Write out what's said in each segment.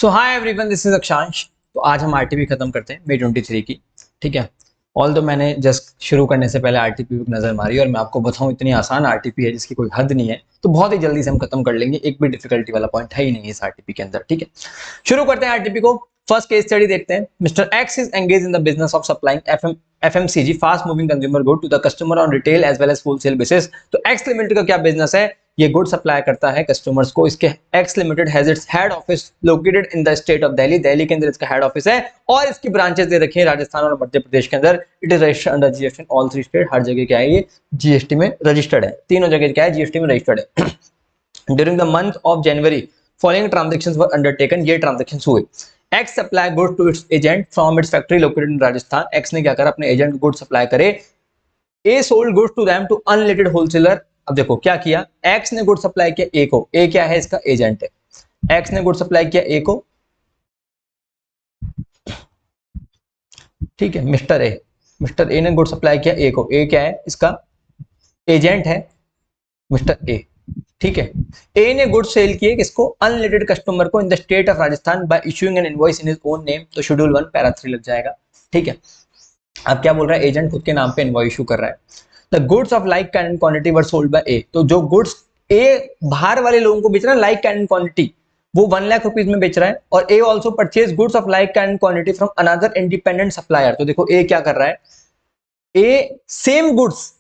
So hi everyone, this is अक्षांश। तो आज हम आरटीपी खत्म करते हैं May 23 की। ठीक है। ऑल दो मैंने जस्ट शुरू करने से पहले आरटीपी की नजर मारी और मैं आपको बताऊं इतनी आसान आरटीपी है जिसकी कोई हद नहीं है, तो बहुत ही जल्दी से हम खत्म कर लेंगे। एक भी डिफिकल्टी वाला पॉइंट है ही नहीं इस आरटीपी के अंदर। ठीक है, शुरू करते हैं आरटीपी को। फर्स्ट केस स्टडी देखते हैं। Mister X is engage in the business of supplying FMCG fast moving consumer good to the customer on retail as well as wholesale basis. तो एक्स लिमिटेड का क्या बिजनेस है? ये good supply करता है customers को। इसके x limited has its head office located in the state of Delhi. Delhi के अंदर इसका हेड ऑफिस है और इसकी ब्रांचेस दे रखी है राजस्थान और मध्य प्रदेश के अंदर। It is registered under GST in all three state. हर जगह क्या है? ये जीएसटी में रजिस्टर्ड है। तीनों जगह क्या है? जीएसटी में रजिस्टर्ड है। During the month of January following transactions were undertaken. ये ट्रांजेक्शंस हुए। X supply goods to its agent from its factory located in Rajasthan. X ने क्या करा? अपने एजेंट को गुड सप्लाई करे। A sold goods to them to unrelated wholesaler. अब देखो क्या किया, एक्स ने गुड सप्लाई किया ए को। ए क्या है? इसका एजेंट है। एक्स ने गुड सप्लाई किया ए को। ठीक है, मिस्टर ए ने गुड सप्लाई किया ए को। ए क्या है? इसका एजेंट है मिस्टर ए। ठीक है, ए ने गुड सेल किए किसको? अनरिलेटेड कस्टमर को in the state of Rajasthan bye issuing N invoice in his own name. तो शेड्यूल 1 पैरा 3 लग जाएगा। ठीक है, अब क्या बोल रहा है? एजेंट खुद के नाम पे इनवॉइस इशू कर रहा है। The goods of like kind and quantity were sold by A. तो जो गुड्स ए बाहर वाले लोगों को बेच रहा है लाइक काइंड एंड क्वांटिटी, वो 1 लाख रुपीज में बेच रहा है। और A also purchase goods of like kind and quantity from another independent supplier. तो देखो ए क्या कर रहा है? ए सेम गुड्स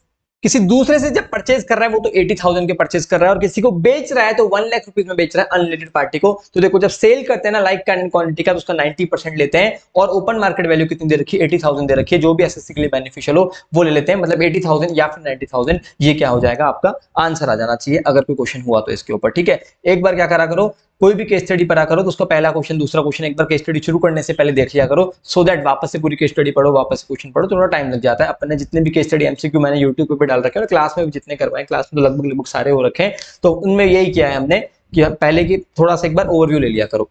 किसी दूसरे से जब परचेज कर रहा है वो तो 80,000 के परचेज कर रहा है और किसी को बेच रहा है तो 1 लाख रुपीज में बेच रहा है अनरिलेटेड पार्टी को। तो देखो जब सेल करते हैं ना लाइक काइंड एंड क्वांटिटी का, तो उसका 90% लेते हैं और ओपन मार्केट वैल्यू कितनी दे रखी है? 80,000 दे रखी है। जो भी एसएससी के लिए बेनिफिशियल हो वो ले लेते हैं। मतलब 80,000 या फिर 90,000, ये क्या हो जाएगा? आपका आंसर आ जाना चाहिए अगर कोई क्वेश्चन हुआ तो इसके ऊपर। ठीक है, एक बार क्या करा करो, कोई भी केस स्टडी पढ़ा करो तो उसका पहला क्वेश्चन दूसरा क्वेश्चन एक बार केस स्टडी शुरू करने से पहले देख लिया करो, सो दैट वापस से पूरी केस स्टडी पढ़ो, वापस से क्वेश्चन पढ़ो, थोड़ा टाइम लग जाता है। अपने जितने भी केस स्टडी एमसीक्यू मैंने यूट्यूब पे डाल रखे हैं और क्लास में भी जितने करवाए, क्लास में तो लगभग सारे हो रखे हैं, तो उनमें यही किया है हमने कि पहले की थोड़ा सा एक बार ओवरव्यू ले लिया करो।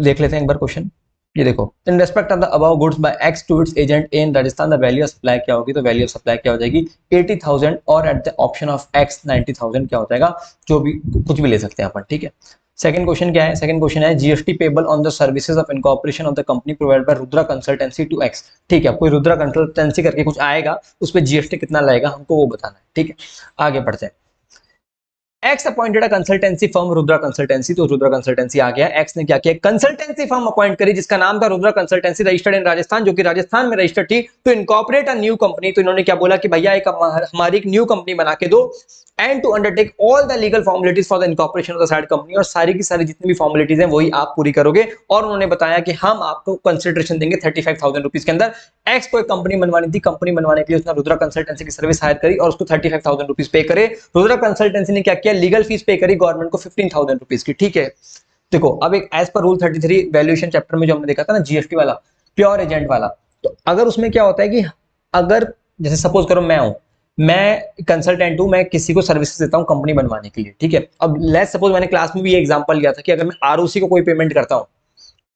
देख लेते हैं एक बार क्वेश्चन। ये देखो, in respect of the above goods by X to its agent in Rajasthan the value of supply क्या होगी? तो वैल्यू ऑफ सप्लाई क्या हो जाएगी? 80,000 और at the option of x 90,000 क्या हो जाएगा? जो भी कुछ भी ले सकते हैं अपन। ठीक है, सेकंड क्वेश्चन क्या है? सेकंड क्वेश्चन है GST payable on the services of incorporation of the company provided by Rudra consultancy to X. ठीक है, कोई रुद्रा कंसल्टेंसी करके कुछ आएगा, उस पर जीएसटी कितना लगेगा हमको वो बताना है। ठीक है, आगे बढ़ते हैं। X appointed consultancy firm Rudra consultancy. तो रुद्रा कंसल्टेंसी आ गया। एक्स ने क्या किया? कंसल्टेंसी फर्म अपॉइंट करी जिसका नाम था Rudra consultancy, registered in Rajasthan, जो कि राजस्थान में रजिस्टर्ड थी, to incorporate a new company. तो इन्होंने क्या बोला कि भैया एक हमारी एक न्यू कंपनी बना के दो, and to undertake all the legal formalities for the incorporation of the side company. और सारी की सारी जितनी भी फॉर्मेलिटीज हैं वही आप पूरी करोगे। और उन्होंने बताया कि हम आपको कंसिडरेशन देंगे 35,000 रुपीज के अंदर। एक्स को एक कंपनी बनवानी थी, कंपनी बनवाने के लिए उसने रुद्रा कंसल्टेंसी की सर्विस हायर करी और उसको 35,000 रुपीज पे करे। रुद्रा कंसल्टेंसी ने क्या किया? लीगल फीस पे करी गवर्नमेंट को 15,000 रुपीज की। ठीक है, देखो अब एक as per rule 33 valuation chapter में जो हमने देखा था ना जीएसटी वाला, प्योर एजेंट वाला, तो अगर उसमें क्या होता है कि अगर जैसे सपोज करो मैं कंसल्टेंट हूं, मैं किसी को सर्विसेज देता हूं कंपनी बनवाने के लिए। ठीक है, अब लेट्स सपोज मैंने क्लास में भी ये एग्जांपल लिया था कि अगर मैं आरओसी को कोई पेमेंट करता हूं,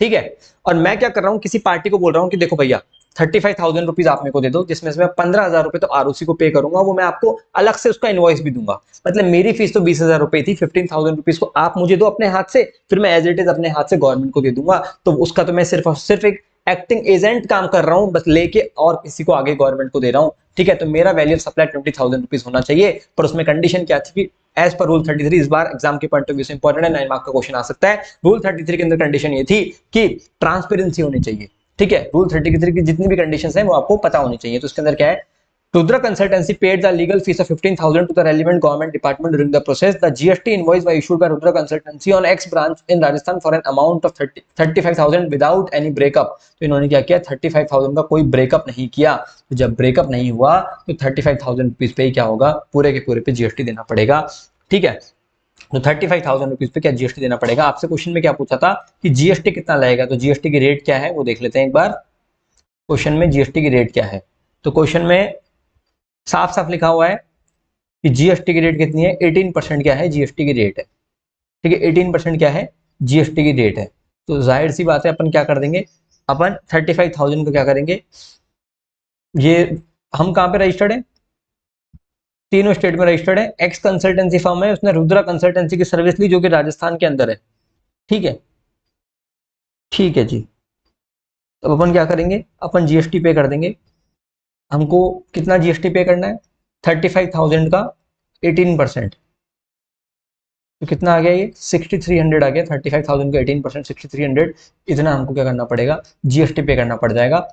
ठीक है, और मैं क्या कर रहा हूं, किसी पार्टी को बोल रहा हूं कि देखो भैया 35,000 रुपीज आप मेरे को दे दो, जिसमें से मैं 15,000 रुपए तो आरओसी को पे करूंगा, वो मैं आपको अलग से उसका इनवॉइस भी दूंगा। मतलब मेरी फीस तो 20,000 रुपए थी, 15,000 रुपीज को आप मुझे दो अपने हाथ से, फिर मैं एज इट इज अपने हाथ से गवर्नमेंट को दे दूंगा। तो उसका तो मैं सिर्फ और सिर्फ एक एक्टिंग एजेंट काम कर रहा हूं, बस लेके और किसी को आगे गवर्नमेंट को दे रहा हूं। ठीक है, तो मेरा वैल्यू ऑफ सप्लाई 20,000 रुपीज होना चाहिए। पर उसमें कंडीशन क्या थी? एज पर रूल 33, इस बार एग्जाम के पॉइंट ऑफ व्यू से इंपॉर्टेंट है, 9 मार्क का क्वेश्चन आ सकता है। रूल 33 के अंदर कंडीशन ये थी कि ट्रांसपेरेंसी होनी चाहिए। ठीक है, रूल 33 की जितनी भी कंडीशंस हैं वो आपको पता होनी चाहिए। तो इसके अंदर क्या है? Rudra consultancy paid the legal fees of 15,000 to the relevant government department during the process. The GST invoice was issued by Rudra consultancy on X branch in Rajasthan for an amount of 35,000 without any breakup. तो इन्होंने क्या किया? 35,000 का कोई breakup नहीं किया। तो जब ब्रेकअप नहीं हुआ तो 35,000 रुपीज पे ही क्या होगा? पूरे के पूरे पे जीएसटी देना पड़ेगा। ठीक है, तो 35,000 रुपीज पे क्या जीएसटी देना पड़ेगा। आपसे क्वेश्चन में क्या पूछा था कि जीएसटी कितना लगेगा? तो जीएसटी की रेट क्या है वो देख लेते हैं एक बार। क्वेश्चन में जीएसटी की रेट क्या है? तो क्वेश्चन में साफ साफ लिखा हुआ है कि जीएसटी की रेट कितनी है? 18% क्या है? जीएसटी की रेट है। ठीक है, 18% क्या है? जीएसटी की रेट है। तो जाहिर सी बात है अपन क्या कर देंगे, अपन 35,000 को क्या करेंगे, ये हम कहां पे रजिस्टर्ड है? तीनों स्टेट में रजिस्टर्ड है। एक्स कंसल्टेंसी फर्म है, उसने रुद्रा कंसल्टेंसी की सर्विस ली जो कि राजस्थान के अंदर है। ठीक है, ठीक है जी। तो अपन क्या करेंगे, अपन जीएसटी पे कर देंगे। हमको कितना जीएसटी पे करना है, 35,000 का 18%। तो कितना आ गया ये, 6300 आ गया। 35,000 का 18%, 6300, इतना हमको क्या करना पड़ेगा, जीएसटी पे करना पड़ जाएगा।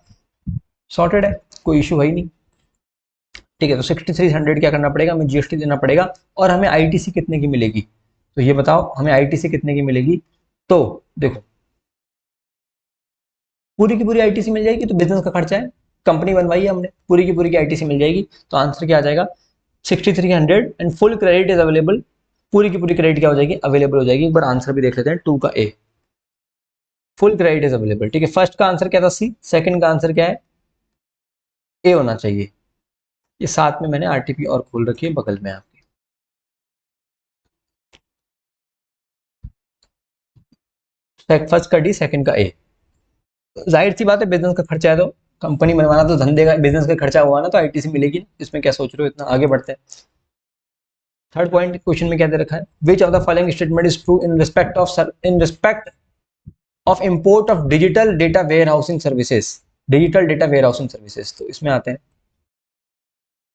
सॉर्टेड है, कोई इशू है ही नहीं। ठीक है, तो 6300 क्या करना पड़ेगा, हमें जीएसटी देना पड़ेगा। और हमें आईटीसी कितने की मिलेगी, तो ये बताओ हमें आईटीसी कितने की मिलेगी। तो देखो, पूरी की पूरी आईटीसी मिल जाएगी, तो बिजनेस का खर्चा है, कंपनी बनवाई है हमने, पूरी की पूरी की आईटीसी मिल जाएगी। तो आंसर क्या आ जाएगा, 6300, and full credit is available. पूरी की पूरी क्रेडिट क्या हो जाएगी, अवेलेबल हो जाएगी। एक बार आंसर भी देख लेते हैं, 2 का ए, फुल क्रेडिट इज अवेलेबल। ठीक है, फर्स्ट का आंसर क्या था, सी। सेकंड का आंसर क्या है, ए होना चाहिए। ये साथ में मैंने आरटीपी और खोल रखी है बगल में आपके। फर्स्ट का डी, सेकंड का ए। जाहिर सी बात है, बिजनेस का खर्चा है तो कंपनी बनवाना, तो धंधे का बिजनेस का खर्चा हुआ ना, तो आईटीसी मिलेगी। इसमें क्या सोच रहे हो इतना, आगे बढ़ते हैं। थर्ड पॉइंट क्वेश्चन में क्या दे रखा है, which of the following statement is true in respect of import of digital data warehousing services. Digital data warehousing services, तो इसमें आते हैं,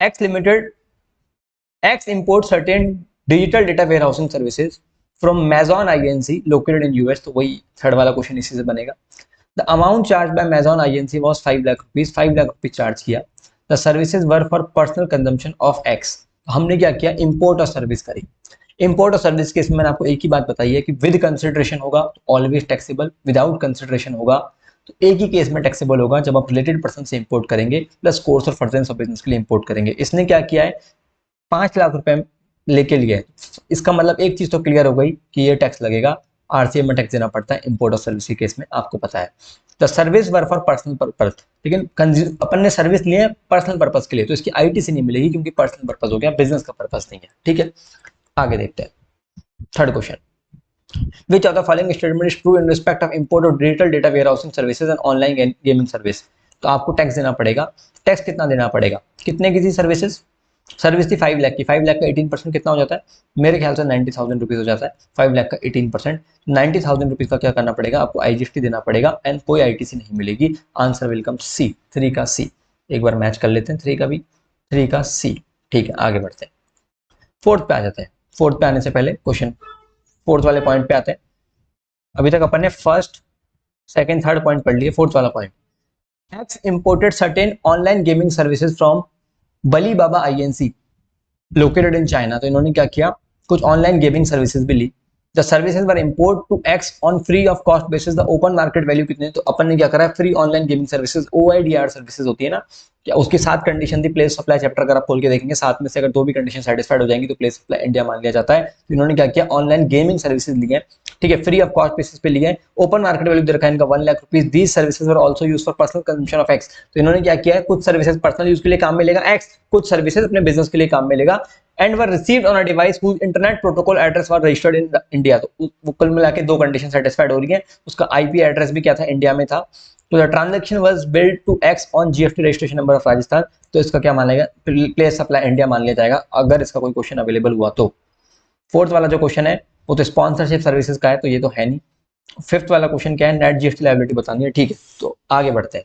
X limited, X import certain digital data warehousing services from Amazon INC located in US. तो वही third वाला question इसी से बनेगा। The amount charge by Amazon INC was 5 lakh rupees, 5 lakh rupees charge किया। The services were for personal consumption of x. हमने क्या किया, इंपोर्ट और सर्विस करी। इंपोर्ट और सर्विस केस में मैंने आपको एक ही बात बताई है कि विद कंसिडरेशन होगा तो ऑलवेज टैक्सेबल, विदाउट कंसिडरेशन होगा तो एक ही केस में टैक्सेबल होगा, जब आप रिलेटेड पर्सन से इंपोर्ट करेंगे प्लस कोर्स और फर्दरेंस ऑफ बिजनेस के लिए इंपोर्ट करेंगे। इसने क्या किया है, 5 लाख रुपए लेके लिए। इसका मतलब एक चीज तो क्लियर हो गई कि ये टैक्स लगेगा, आरसीए में टैक्स देना पड़ता है इंपोर्ट और सर्विस के केस में, आपको पता है। The service were for personal purpose, लेकिन अपन ने सर्विस लिए है पर्सनल पर्पज के लिए, तो इसकी आईटीसी नहीं मिलेगी क्योंकि पर्सनल पर्पज हो गया, बिजनेस का पर्पज नहीं है। ठीक है, आगे देखते हैं। Third question, which of the following statement is true in respect of import of digital data warehousing services and online gaming service. तो आपको टैक्स देना पड़ेगा। टैक्स कितना देना पड़ेगा, कितने की थी सर्विसेज, सर्विस थी 5 लाख की। 5 लाख का 18% कितना हो जाता है, मेरे ख्याल से 90,000 रुपीज हो जाता है। 5 लाख का 18%, 90,000 रुपीज का क्या करना पड़ेगा, आपको आईजीएसटी देना पड़ेगा एंड कोई आईटीसी नहीं मिलेगी। आंसर विल कम सी, 3 का सी। एक बार मैच कर लेते हैं 3 का भी, 3 का सी। ठीक है, आगे बढ़ते हैं, फोर्थ पे आ जाते हैं। फोर्थ पे आने से पहले क्वेश्चन, फोर्थ वाले पॉइंट पे आते हैं। अभी तक अपन ने फर्स्ट सेकंड थर्ड पॉइंट पढ़ लिए, फोर्थ वाला point, X imported certain online gaming services from Alibaba Inc located in China. तो इन्होंने क्या किया, कुछ ऑनलाइन गेमिंग सर्विसेज भी ली। The services were import to X on free of cost basis. The open market value कितने, तो अपन ने क्या करा, free online gaming services, OIDAR services होती है ना, क्या उसके साथ कंडीशन थी, प्लेस सप्लाई चैप्टर अगर आप खोल के देखेंगे, साथ में से अगर दो भी कंडीशन सेटिस्फाइड हो जाएंगी तो प्लेस सप्लाई इंडिया मान लिया जाता है। तो इन्होंने क्या किया, ऑनलाइन गेमिंग सर्विसेज ली है। ठीक है, फ्री ऑफ कॉस्ट बेसिस पे लिए। ओपन मार्केट वैल्यू दे रखा है इनका 1 lakh rupees. These services were also used for personal consumption of x. तो इन्होंने क्या किया है, कुछ सर्विसेज पर्सनल यूज के लिए काम में लेगा एक्स, कुछ सर्विसेज अपने बिजनेस के लिए काम में लेगा। And were received on a device whose internet protocol address were registered in India. तो वो कुल मिला के दो कंडीशन सेटिस्फाइड हो रही है, उसका आईपी एड्रेस भी क्या था, इंडिया में था। तो the transaction was billed to X on GST registration number of Rajasthan. तो इसका क्या माना जाएगा, प्लेस सप्लाई इंडिया मान लिया जाएगा अगर इसका कोई क्वेश्चन अवेलेबल हुआ तो। फोर्थ वाला जो क्वेश्चन है वो तो स्पॉन्सरशिप सर्विसेज का है, तो ये तो है नहीं। फिफ्थ वाला क्वेश्चन क्या है, नेट जीएसटी लायबिलिटी बतानी है। ठीक है, तो आगे बढ़ते हैं।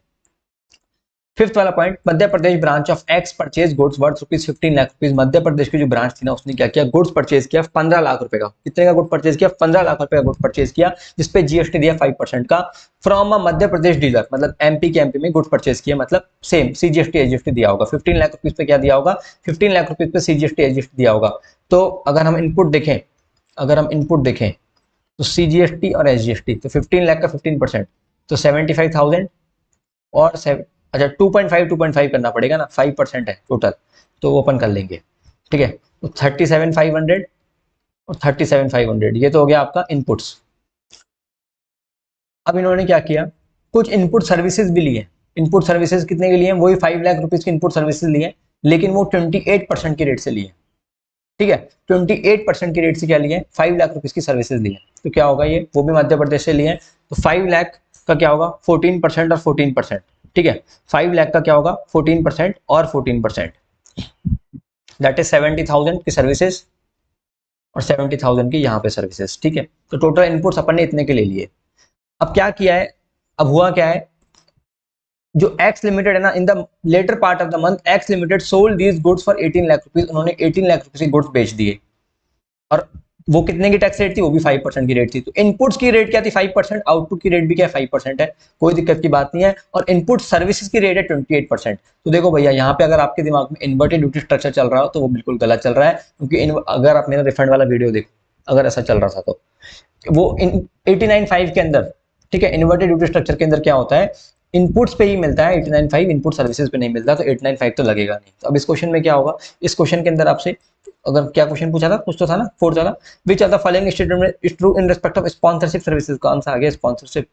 फिफ्थ वाला point, Madhya Pradesh branch of X purchase goods worth rupees 15 lakh rupees. Madhya Pradesh की जो ब्रांच थी ना, उसने क्या किया, गुड्स परचेज किया 15 लाख रुपए का। कितने का गुड परचेज किया, 15 लाख रुपए का गुड्स परचेज किया, जिसपे जीएसटी दिया 5% का। From a Madhya Pradesh dealer, मतलब एमपी के एमपी में गुड्स परचेज किया, मतलब सेम सीजीएसटी एजीएसटी दिया होगा। 15 लाख रुपीज पे क्या दिया होगा, 15 लाख रुपीज पे सीजीएसटी एजीएसटी दिया होगा। तो अगर हम इनपुट देखें, अगर हम इनपुट देखें तो सीजीएसटी और एसजीएसटी, तो 15 लाख का 15%, तो 75,000 और अच्छा 2.5 करना पड़ेगा ना, 5% है टोटल, तो वो अपन कर लेंगे। ठीक है, तो 37,500 और 37,500, ये तो हो गया आपका इनपुट्स। अब इन्होंने क्या किया, कुछ इनपुट सर्विसेज भी लिए। इनपुट सर्विसेज कितने के लिए, वही 5 लाख रुपीज के इनपुट सर्विसेज लिए, लेकिन वो 28% की रेट से लिए। ठीक है, 28% की रेट से क्या लिए, 5 लाख रुपीज की सर्विसेज लिए। तो क्या होगा ये, वो भी मध्य प्रदेश से लिए, तो 5 लाख का क्या होगा, 14% और 14%। ठीक है, 5 लाख का क्या होगा, 14% और 14%, दैट इज 70,000 की सर्विसेज। और 70,000 की यहाँ पे सर्विसेज। ठीक है, तो टोटल इनपुट्स अपन ने इतने के ले लिए। अब क्या किया है, अब हुआ क्या है, जो एक्स लिमिटेड है ना, in the latter part of the month X limited sold these goods for 18 lakh rupees, उन्होंने 18 लाख रुपीज की गुड्स बेच दिए। और वो कितने की टैक्स रेट थी, वो भी 5% की रेट थी। तो इनपुट्स की रेट क्या थी 5%, आउटपुट की रेट भी क्या 5% है, कोई दिक्कत की बात नहीं है। और इनपुट सर्विसेज की रेट है 28%। तो देखो भैया, यहाँ पे अगर आपके दिमाग में इन्वर्टेड ड्यूटी स्ट्रक्चर चल रहा हो तो वो बिल्कुल गलत चल रहा है, क्योंकि अगर आप मेरा रिफंड वाला वीडियो देखो, अगर ऐसा चल रहा था तो वो इन 89.5 के अंदर, ठीक है, इन्वर्टेड ड्यूटी स्ट्रक्चर के अंदर क्या होता है, इनपुट्स पे ही मिलता है 89.5, इनपुट सर्विसेज पे नहीं मिलता, तो 89.5 तो लगेगा नहीं। तो अब इस क्वेश्चन में क्या होगा, इस क्वेश्चन के अंदर आपसे अगर क्या क्वेश्चन पूछा था, कुछ तो था ना, फोर्थ वाला, which are the following statement is true in respect of sponsorship services, का आंसर आ गया स्पॉन्सरशिप।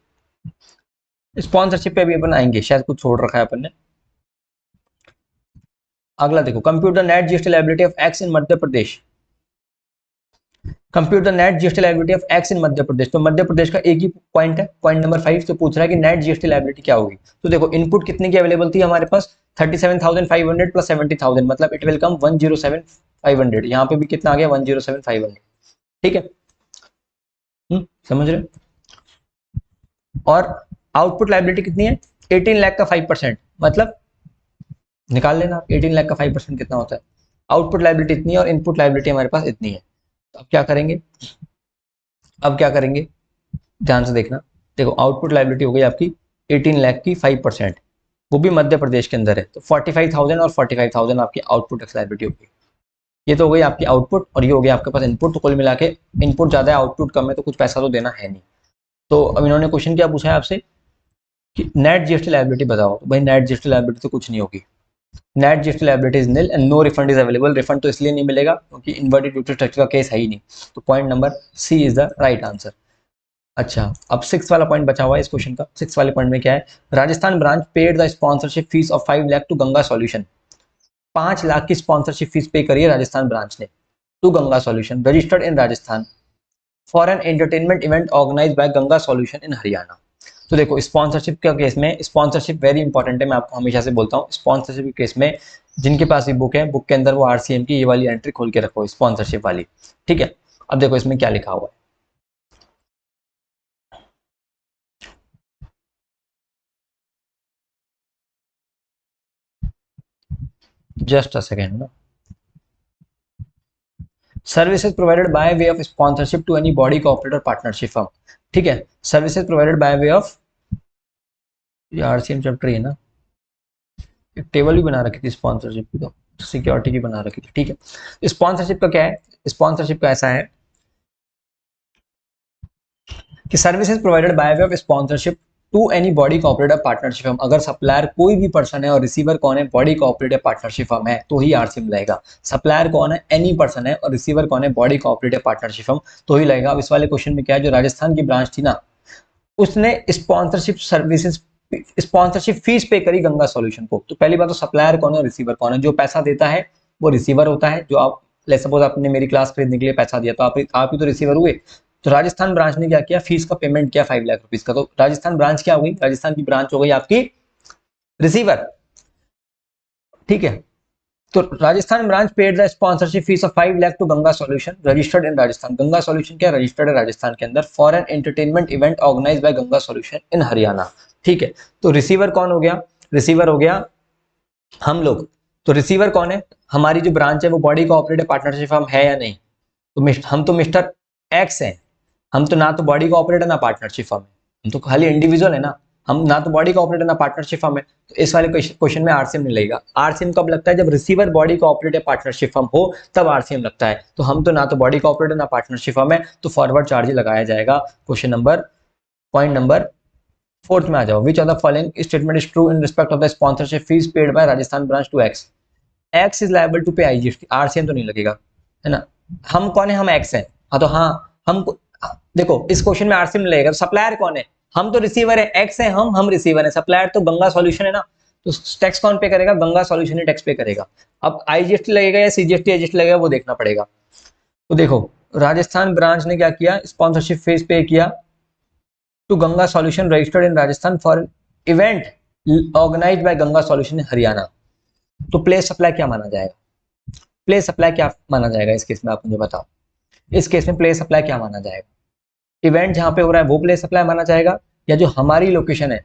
स्पॉन्सरशिप पे भी अपन आएंगे, शायद कुछ छोड़ रखा है अपन ने। अगला देखो, compute the net GST liability of X in Madhya Pradesh. Compute the net GST liability of X in Madhya Pradesh, तो मध्य प्रदेश का एक ही पॉइंट है, पॉइंट नंबर 5। तो पूछ रहा है कि नेट जीएसटी लायबिलिटी क्या होगी। तो देखो, इनपुट कितने की अवेलेबल थी हमारे पास, 37,500 प्लस 70,000, मतलब इट विल कम 107,500। यहाँ पे भी कितना आ गया 107,500। ठीक है, समझ रहे। और आउटपुट लायबिलिटी कितनी है, 18 लाख का 5%, मतलब निकाल लेना 18 लाख का 5% कितना होता है। आउटपुट लायबिलिटी इतनी है और इनपुट लायबिलिटी हमारे पास इतनी है। तो अब क्या करेंगे, अब क्या करेंगे, ध्यान से देखना। देखो, आउटपुट लायबिलिटी हो गई आपकी 18 लाख की 5%, वो भी मध्य प्रदेश के अंदर है, तो 45,000 और 45,000 आपकी आउटपुट टैक्स लायबिलिटी होगी। ये तो हो गई आपकी आउटपुट और ये हो गया आपके पास इनपुट। तो कुल मिला के इनपुट ज्यादा है, आउटपुट कम है, तो कुछ पैसा तो देना है नहीं। तो अब इन्होंने क्वेश्चन क्या पूछा है आपसे कि नेट जीएसटी लायबिलिटी बताओ। तो भाई नेट जीएसटी लायबिलिटी तो कुछ नहीं होगी, net GST liability is nil and no refund is available. Refund तो इसलिए नहीं मिलेगा क्योंकि इन्वर्टेड ड्यूटी स्ट्रक्चर का केस है ही नहीं। तो point number C is the right answer. अच्छा, अब सिक्स वाला पॉइंट बचा हुआ है इस क्वेश्चन का। सिक्स वाले पॉइंट में क्या है, Rajasthan branch paid the sponsorship fee of 5 lakh to Ganga solution. 5 lakh की स्पॉन्सरशिप फीस पे करी है राजस्थान ब्रांच ने to Ganga solution registered in Rajasthan for an entertainment event organised by Ganga solution in Haryana. तो देखो, स्पॉन्सरशिप के केस में, स्पॉन्सरशिप वेरी इंपॉर्टेंट है, मैं आपको हमेशा से बोलता हूँ। स्पॉन्सरशिप के केस में जिनके पास भी बुक है, बुक के अंदर वो आरसीएम की ये वाली एंट्री खोल के रखो, स्पॉन्सरशिप वाली। ठीक है, अब देखो इसमें क्या लिखा हुआ है, जस्ट अ सेकेंड ना। Services provided by way of sponsorship to any body corporate partnership firm. ठीक है, services provided by way of, ये आरसीएम चैप्टर है ना, एक टेबल भी बना रखी थी स्पॉन्सरशिप की, तो सिक्योरिटी की बना रखी थी। ठीक है, स्पॉन्सरशिप का क्या है, स्पॉन्सरशिप का ऐसा है कि services provided by way of sponsorship to any body cooperative partnership firm. अगर सप्लायर कोई भी पर्सन है और रिसीवर कौन है, बॉडी कोऑपरेटिव पार्टनरशिप फर्म है, तो ही आरसीएम लगेगा। सप्लायर कौन है, एनी पर्सन है, और रिसीवर कौन है, बॉडी कोऑपरेटिव पार्टनरशिप फर्म, तो ही लगेगा। अब इस वाले क्वेश्चन में क्या है, जो राजस्थान की ब्रांच थी ना, उसने sponsorship services, sponsorship fee pay करी गंगा सॉल्यूशन को। तो पहली बात तो सप्लायर कौन है, रिसीवर कौन है। जो पैसा देता है वो रिसीवर होता है। जो आप ले सपोज आपने मेरी क्लास खरीदने के लिए पैसा दिया, तो आप ही तो रिसीवर हुए। तो राजस्थान ब्रांच ने क्या किया, फीस का पेमेंट किया 5 लाख रुपीज का। तो राजस्थान ब्रांच क्या हो गई, राजस्थान की ब्रांच हो गई आपकी रिसीवर। ठीक है, तो Rajasthan branch paid the sponsorship fee of 5 lakh to Ganga solution registered in Rajasthan. Ganga solution क्या रजिस्टर्ड है राजस्थान के अंदर, for an entertainment event organised by Ganga solution in Haryana. ठीक है, तो रिसीवर कौन हो गया, रिसीवर हो गया हम लोग। तो रिसीवर कौन है, हमारी जो ब्रांच है वो बॉडी कोऑपरेटिव पार्टनरशिप फर्म है या नहीं, तो हम तो मिस्टर एक्स हैं। हम तो ना तो बॉडी कोऑपरेटर ना पार्टनरशिप फर्म है, हम तो खाली इंडिविजुअल है ना। हम ना तो बॉडी कोऑपरेटर ना पार्टनरशिप फर्म है, तो इस वाले क्वेश्चन में आरसीएम नहीं लगेगा। आरसीएम कब लगता है, जब receiver body cooperative partnership firm हो, तब आरसीएम लगता है। तो हम तो ना तो बॉडी कोऑपरेटर ना पार्टनरशिप फर्म है, तो फॉरवर्ड चार्ज लगाया जाएगा। Question number, point number fourth में आ जाओ। Which of the following statement is true in respect of the sponsorship fee paid by Rajasthan branch to X. X is liable to pay IGST, RCM तो नहीं लगेगा, है ना। हम कौन है, हम एक्स हैं। हाँ, तो हाँ, हम देखो इस क्वेश्चन में आरसीएम लगेगा। सप्लायर कौन है, हम तो रिसीवर है, एक्स है, हम रिसीवर है। सप्लायर तो गंगा सॉल्यूशन है ना, तो टैक्स कौन पे करेगा, गंगा सॉल्यूशन ही टैक्स पे करेगा। अब आईजीएसटी लगेगा या सीजीएसटी आईजीएसटी लगेगा, वो देखना पड़ेगा। तो देखो, राजस्थान ब्रांच ने क्या किया, स्पॉन्सरशिप फीस पे किया to Ganga solution registered in Rajasthan for event organised by Ganga solution in Haryana. तो प्ले सप्लाई क्या माना जाएगा, प्ले सप्लाई क्या माना जाएगा इस केस में, आप मुझे बताओ। इस केस में प्लेस अप्लाई क्या माना जाएगा? इवेंट जहां पे हो रहा है वो प्लेस अप्लाई माना जाएगा, या जो हमारी लोकेशन है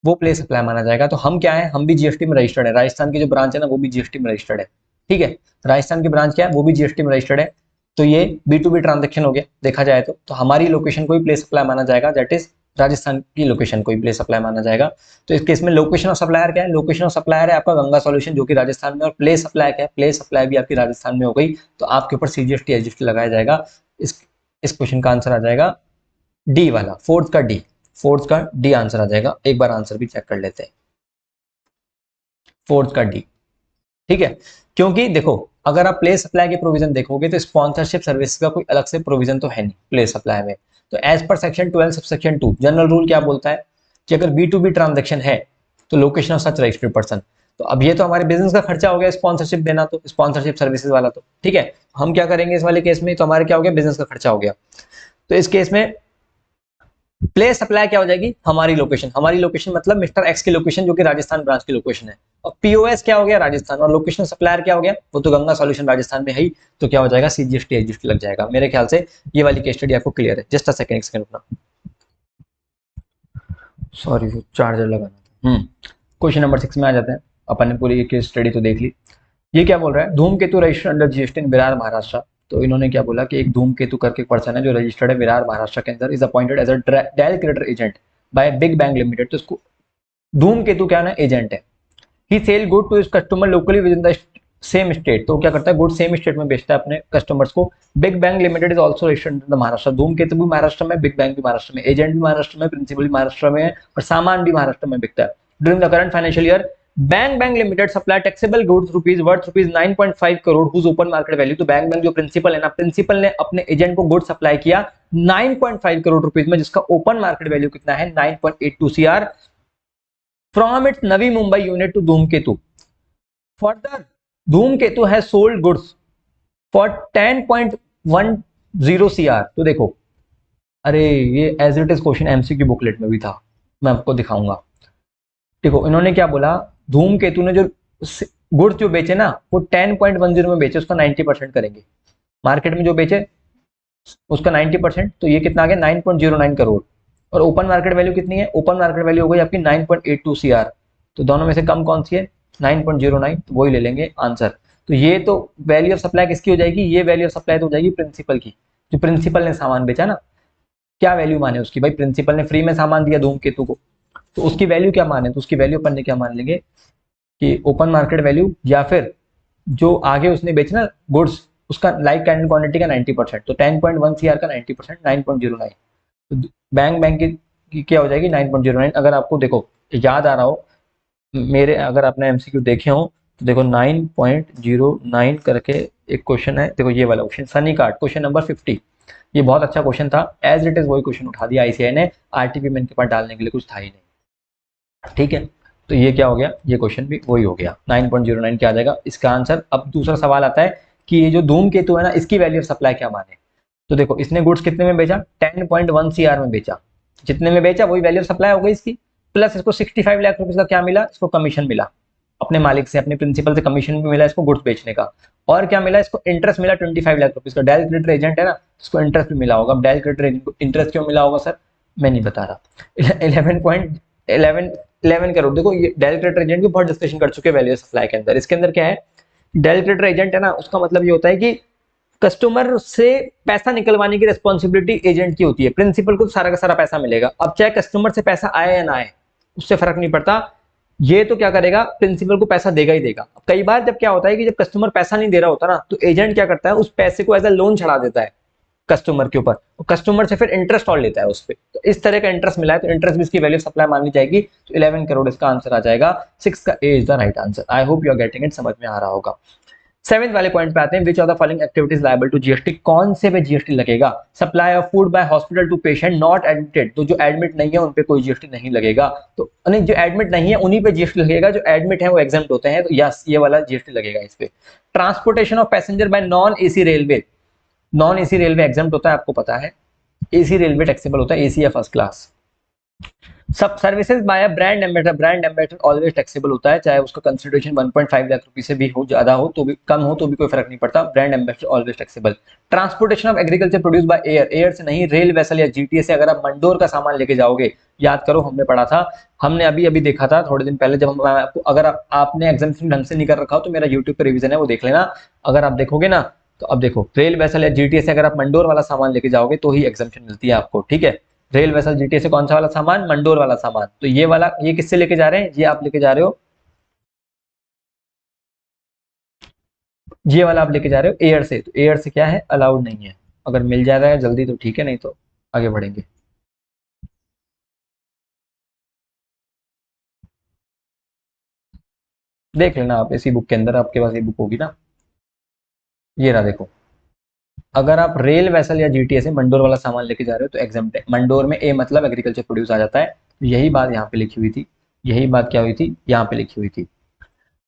वो प्लेस अप्लाई माना जाएगा? तो हम क्या है, हम भी जीएसटी में रजिस्टर्ड है, राजस्थान की जो ब्रांच है ना वो भी जीएसटी में रजिस्टर्ड है। ठीक है, राजस्थान की ब्रांच क्या है, वो भी जीएसटी में रजिस्टर्ड है। तो ये B2B ट्रांजेक्शन हो गया देखा जाए तो हमारी लोकेशन को ही प्लेस अप्लाई माना जाएगा, दैट इज राजस्थान की लोकेशन को ही प्लेस अप्लाई माना जाएगा। तो इस केस में लोकेशन ऑफ सप्लायर क्या है, लोकेशन ऑफ सप्लायर है आपका गंगा सॉल्यूशन जो कि राजस्थान में, और प्लेस अप्लाई क्या है, प्लेस अप्लाई भी आपकी राजस्थान में हो गई, तो आपके ऊपर CGST एसजीएसटी लगाया जाएगा। इस क्वेश्चन का आंसर आ जाएगा डी वाला, फोर्थ का डी आंसर आ जाएगा। एक बार आंसर भी चेक कर लेते हैं, फोर्थ का डी। ठीक है, क्योंकि देखो अगर आप प्लेस अप्लाई के प्रोविजन देखोगे तो स्पॉन्सरशिप सर्विस का कोई अलग से प्रोविजन तो है नहीं प्लेस अप्लाई में। तो as per section 12 sub section 2 general rule क्या बोलता है कि अगर B2B ट्रांजेक्शन है तो location of such registered person. तो अब ये तो हमारे बिजनेस का खर्चा हो गया स्पॉन्सरशिप देना, तो स्पॉन्सरशिप सर्विसेज वाला, तो ठीक है हम क्या करेंगे इस वाले केस में, तो हमारे क्या हो गया, बिजनेस का खर्चा हो गया। तो इस केस में प्लेस अप्लाई क्या हो जाएगी, हमारी लोकेशन मतलब मिस्टर एक्स की लोकेशन जो कि राजस्थान ब्रांच की लोकेशन है, और पीओएस क्या हो गया, राजस्थान, और लोकेशन सप्लायर क्या हो गया, वो तो गंगा सॉल्यूशन राजस्थान में है ही, तो क्या हो जाएगा, CGST एसजीएसटी लग जाएगा। मेरे ख्याल से ये वाली केस स्टडी आपको क्लियर है। जस्ट अ सेकंड, एक सेकंड रुकना, सॉरी वो चार्जर लगाना था। क्वेश्चन नंबर 6 में आ जाते हैं। अपन ने पूरी केस स्टडी तो देख ली। ये क्या बोल रहा है, धूमकेतु रजिस्टर अंडर जीएसटी इन विरार महाराष्ट्र। तो इन्होंने क्या बोला कि एक धूमकेतु करके पर्सन है जो रजिस्टर्ड है विरार महाराष्ट्र के अंदर, is appointed as a del credere agent by big bang limited. तो इसको धूमकेतु क्या ना एजेंट है। He sell good to his customer locally within the same state. तो क्या करता है, गुड सेम स्टेट में बेचता है अपने कस्टमर्स को। Big bang limited is also registered in Maharashtra. धूमकेतु भी महाराष्ट्र में, बिग बैंग भी महाराष्ट्र में, एजेंट भी महाराष्ट्र में, प्रिंसिपल भी महाराष्ट्र में है, और सामान भी महाराष्ट्र में बिकता है। During the current financial year bank limited supply taxable goods rupees worth rupees 9.5 crore whose open market value. तो बैंक जो प्रिंसिपल है ना, प्रिंसिपल ने अपने एजेंट को गुड सप्लाई किया 9.5 करोड़ रुपीज में, जिसका ओपन मार्केट वैल्यू कितना है 9.82 CR from its Navi Mumbai unit to Dhumketu. Further Dhumketu has sold goods for 10.10 CR। तो देखो, अरे ये as it is question MCQ booklet में भी था, मैं आपको दिखाऊंगा। देखो इन्होंने क्या बोला, धूमकेतु ने जो गुड्स जो बेचे ना वो 10.10 में बेचे, उसका 90% करेंगे। मार्केट में जो बेचे उसका 90%, तो ये कितना आ गया 9.09 करोड़। और ओपन मार्केट वैल्यू कितनी है, ओपन मार्केट वैल्यू हो गई आपकी 9.82 CR। तो दोनों में से कम कौन सी है, 9.09, तो वही ले लेंगे आंसर। तो ये तो वैल्यू ऑफ सप्लाई किसकी हो जाएगी, ये वैल्यू ऑफ सप्लाई तो हो जाएगी प्रिंसिपल की, जो प्रिंसिपल ने सामान बेचा ना। क्या वैल्यू माने उसकी, भाई प्रिंसिपल ने फ्री में सामान दिया धूमकेतु को, तो उसकी वैल्यू क्या माने, तो उसकी वैल्यू अपन ने क्या मान लेंगे कि ओपन मार्केट वैल्यू, या फिर जो आगे उसने बेचा ना गुड्स उसका लाइक कैंडल क्वांटिटी का 90%। तो 10.1 CR का 90% 9.09। तो बैंक की क्या हो जाएगी 9.09। अगर आपको देखो याद आ रहा हो मेरे, अगर आपने MCQ देखे हो तो देखो 9.09 करके एक क्वेश्चन है, देखो ये वाला question Sunny card question number 50। ये बहुत अच्छा क्वेश्चन था, एज इट इज वही क्वेश्चन उठा दिया ICAI ने, RTP में इनके पास डालने के लिए कुछ था ही नहीं। ठीक है, तो ये क्या हो गया, ये क्वेश्चन भी वही हो गया, 9.09 क्या आ जाएगा इसका आंसर। अब दूसरा सवाल आता है कि ये जो धूमकेतु है ना इसकी वैल्यू ऑफ सप्लाई क्या माने। तो देखो इसने गुड्स कितने में बेचा, 10.1 CR में बेचा, जितने में बेचा वही वैल्यू ऑफ सप्लाई हो गई इसकी, प्लस इसको 65 लाख रुपीज का क्या मिला, इसको कमीशन मिला अपने मालिक से, अपने प्रिंसिपल से कमीशन भी मिला इसको गुड्स बेचने का। और क्या मिला इसको, इंटरेस्ट मिला 25 लाख रुपीज का। डेल क्रेडिटर एजेंट है ना, इसको इंटरेस्ट भी मिला होगा। अब डेल क्रेडिटर इंटरेस्ट क्यों मिला होगा सर, मैं नहीं बता रहा। 11 करोड़। देखो ये डेल क्रेडिटर एजेंट की बहुत डिस्कशन कर चुके हैं वैल्यू सप्लाई के अंदर। इसके अंदर क्या है, डेल क्रेडिटर एजेंट है ना, उसका मतलब ये होता है कि कस्टमर से पैसा निकलवाने की रिस्पॉन्सिबिलिटी एजेंट की होती है, प्रिंसिपल को सारा का सारा पैसा मिलेगा। अब चाहे कस्टमर से पैसा आए या ना आए उससे फर्क नहीं पड़ता, ये तो क्या करेगा, प्रिंसिपल को पैसा देगा ही देगा। कई बार जब क्या होता है कि जब कस्टमर पैसा नहीं दे रहा होता ना, तो एजेंट क्या करता है, उस पैसे को एज अ लोन चढ़ा देता है कस्टमर के ऊपर, कस्टमर से फिर इंटरेस्ट और लेता है उस पर। तो इस तरह का इंटरेस्ट मिला है, तो इंटरेस्ट भी इसकी वैल्यू सप्लाई मानी जाएगी। तो 11 करोड़ इसका आंसर आ जाएगा। 6 का A is the right answer. I hope you are getting it, समझ में आ रहा होगा। 7th वाले पॉइंट पे आते हैं, which of the following activities liable to GST. कौन से पे जीएसटी लगेगा, supply of food by hospital to patient not admitted. तो जो एडमिट नहीं है उन पे कोई जीएसटी नहीं लगेगा। तो नहीं, जो एडमिट नहीं है उन्हीं पे जीएसटी लगेगा, जो एडमिट है वो एग्जेम्प्ट होते हैं। तो यस, ये वाला जीएसटी लगेगा इस पे। Transportation of passenger bye non AC railway, non AC railway exempt होता है, आपको पता है। एसी रेलवे टैक्सेबल होता है, एसी या फर्स्ट क्लास। सब services by a brand ambassador always taxable होता है, चाहे उसका कंसिडरेशन 1.5 लाख रुपए से भी हो, ज्यादा हो तो भी, कम हो तो भी कोई फर्क नहीं पड़ता, brand ambassador always taxable. Transportation of agriculture produce by air, air से नहीं, रेल वेसल या जीटीए से अगर आप मंडोर का सामान लेके जाओगे, याद करो हमने पढ़ा था, हमने अभी अभी देखा था थोड़े दिन पहले, जब हम आपको, अगर आपने एग्जामिनेशन ढंग से नहीं कर रखा हो तो मेरा यूट्यूब पे रिवीजन है वो देख लेना, अगर आप देखोगे ना तो अब देखो, रेल वेसल या जीटीए से अगर आप मंडोर वाला सामान लेके जाओगे तो ही एग्जामिनेशन मिलती है आपको, ठीक है। रेल वेसल जीटीए से कौन सा वाला सामान, मंडोर वाला सामान, तो ये वाला, ये किससे लेके जा रहे हैं, ये आप लेके जा रहे हो, ये वाला आप लेके जा रहे हो एयर से, तो एयर से क्या है, अलाउड नहीं है, अगर मिल जा रहा है जल्दी तो ठीक है, नहीं तो आगे बढ़ेंगे। देख लेना आप इसी बुक के अंदर, आपके पास ये बुक होगी ना, ये रहा देखो, अगर आप रेल वेसल या जीटीए से मंडोर वाला सामान लेके जा रहे हो तो एग्जाम्प्ट है, मंडोर में ए मतलब एग्रीकल्चर प्रोड्यूस आ जाता है, तो यही बात यहाँ पे लिखी हुई थी, यही बात क्या हुई थी, यहाँ पे लिखी हुई थी।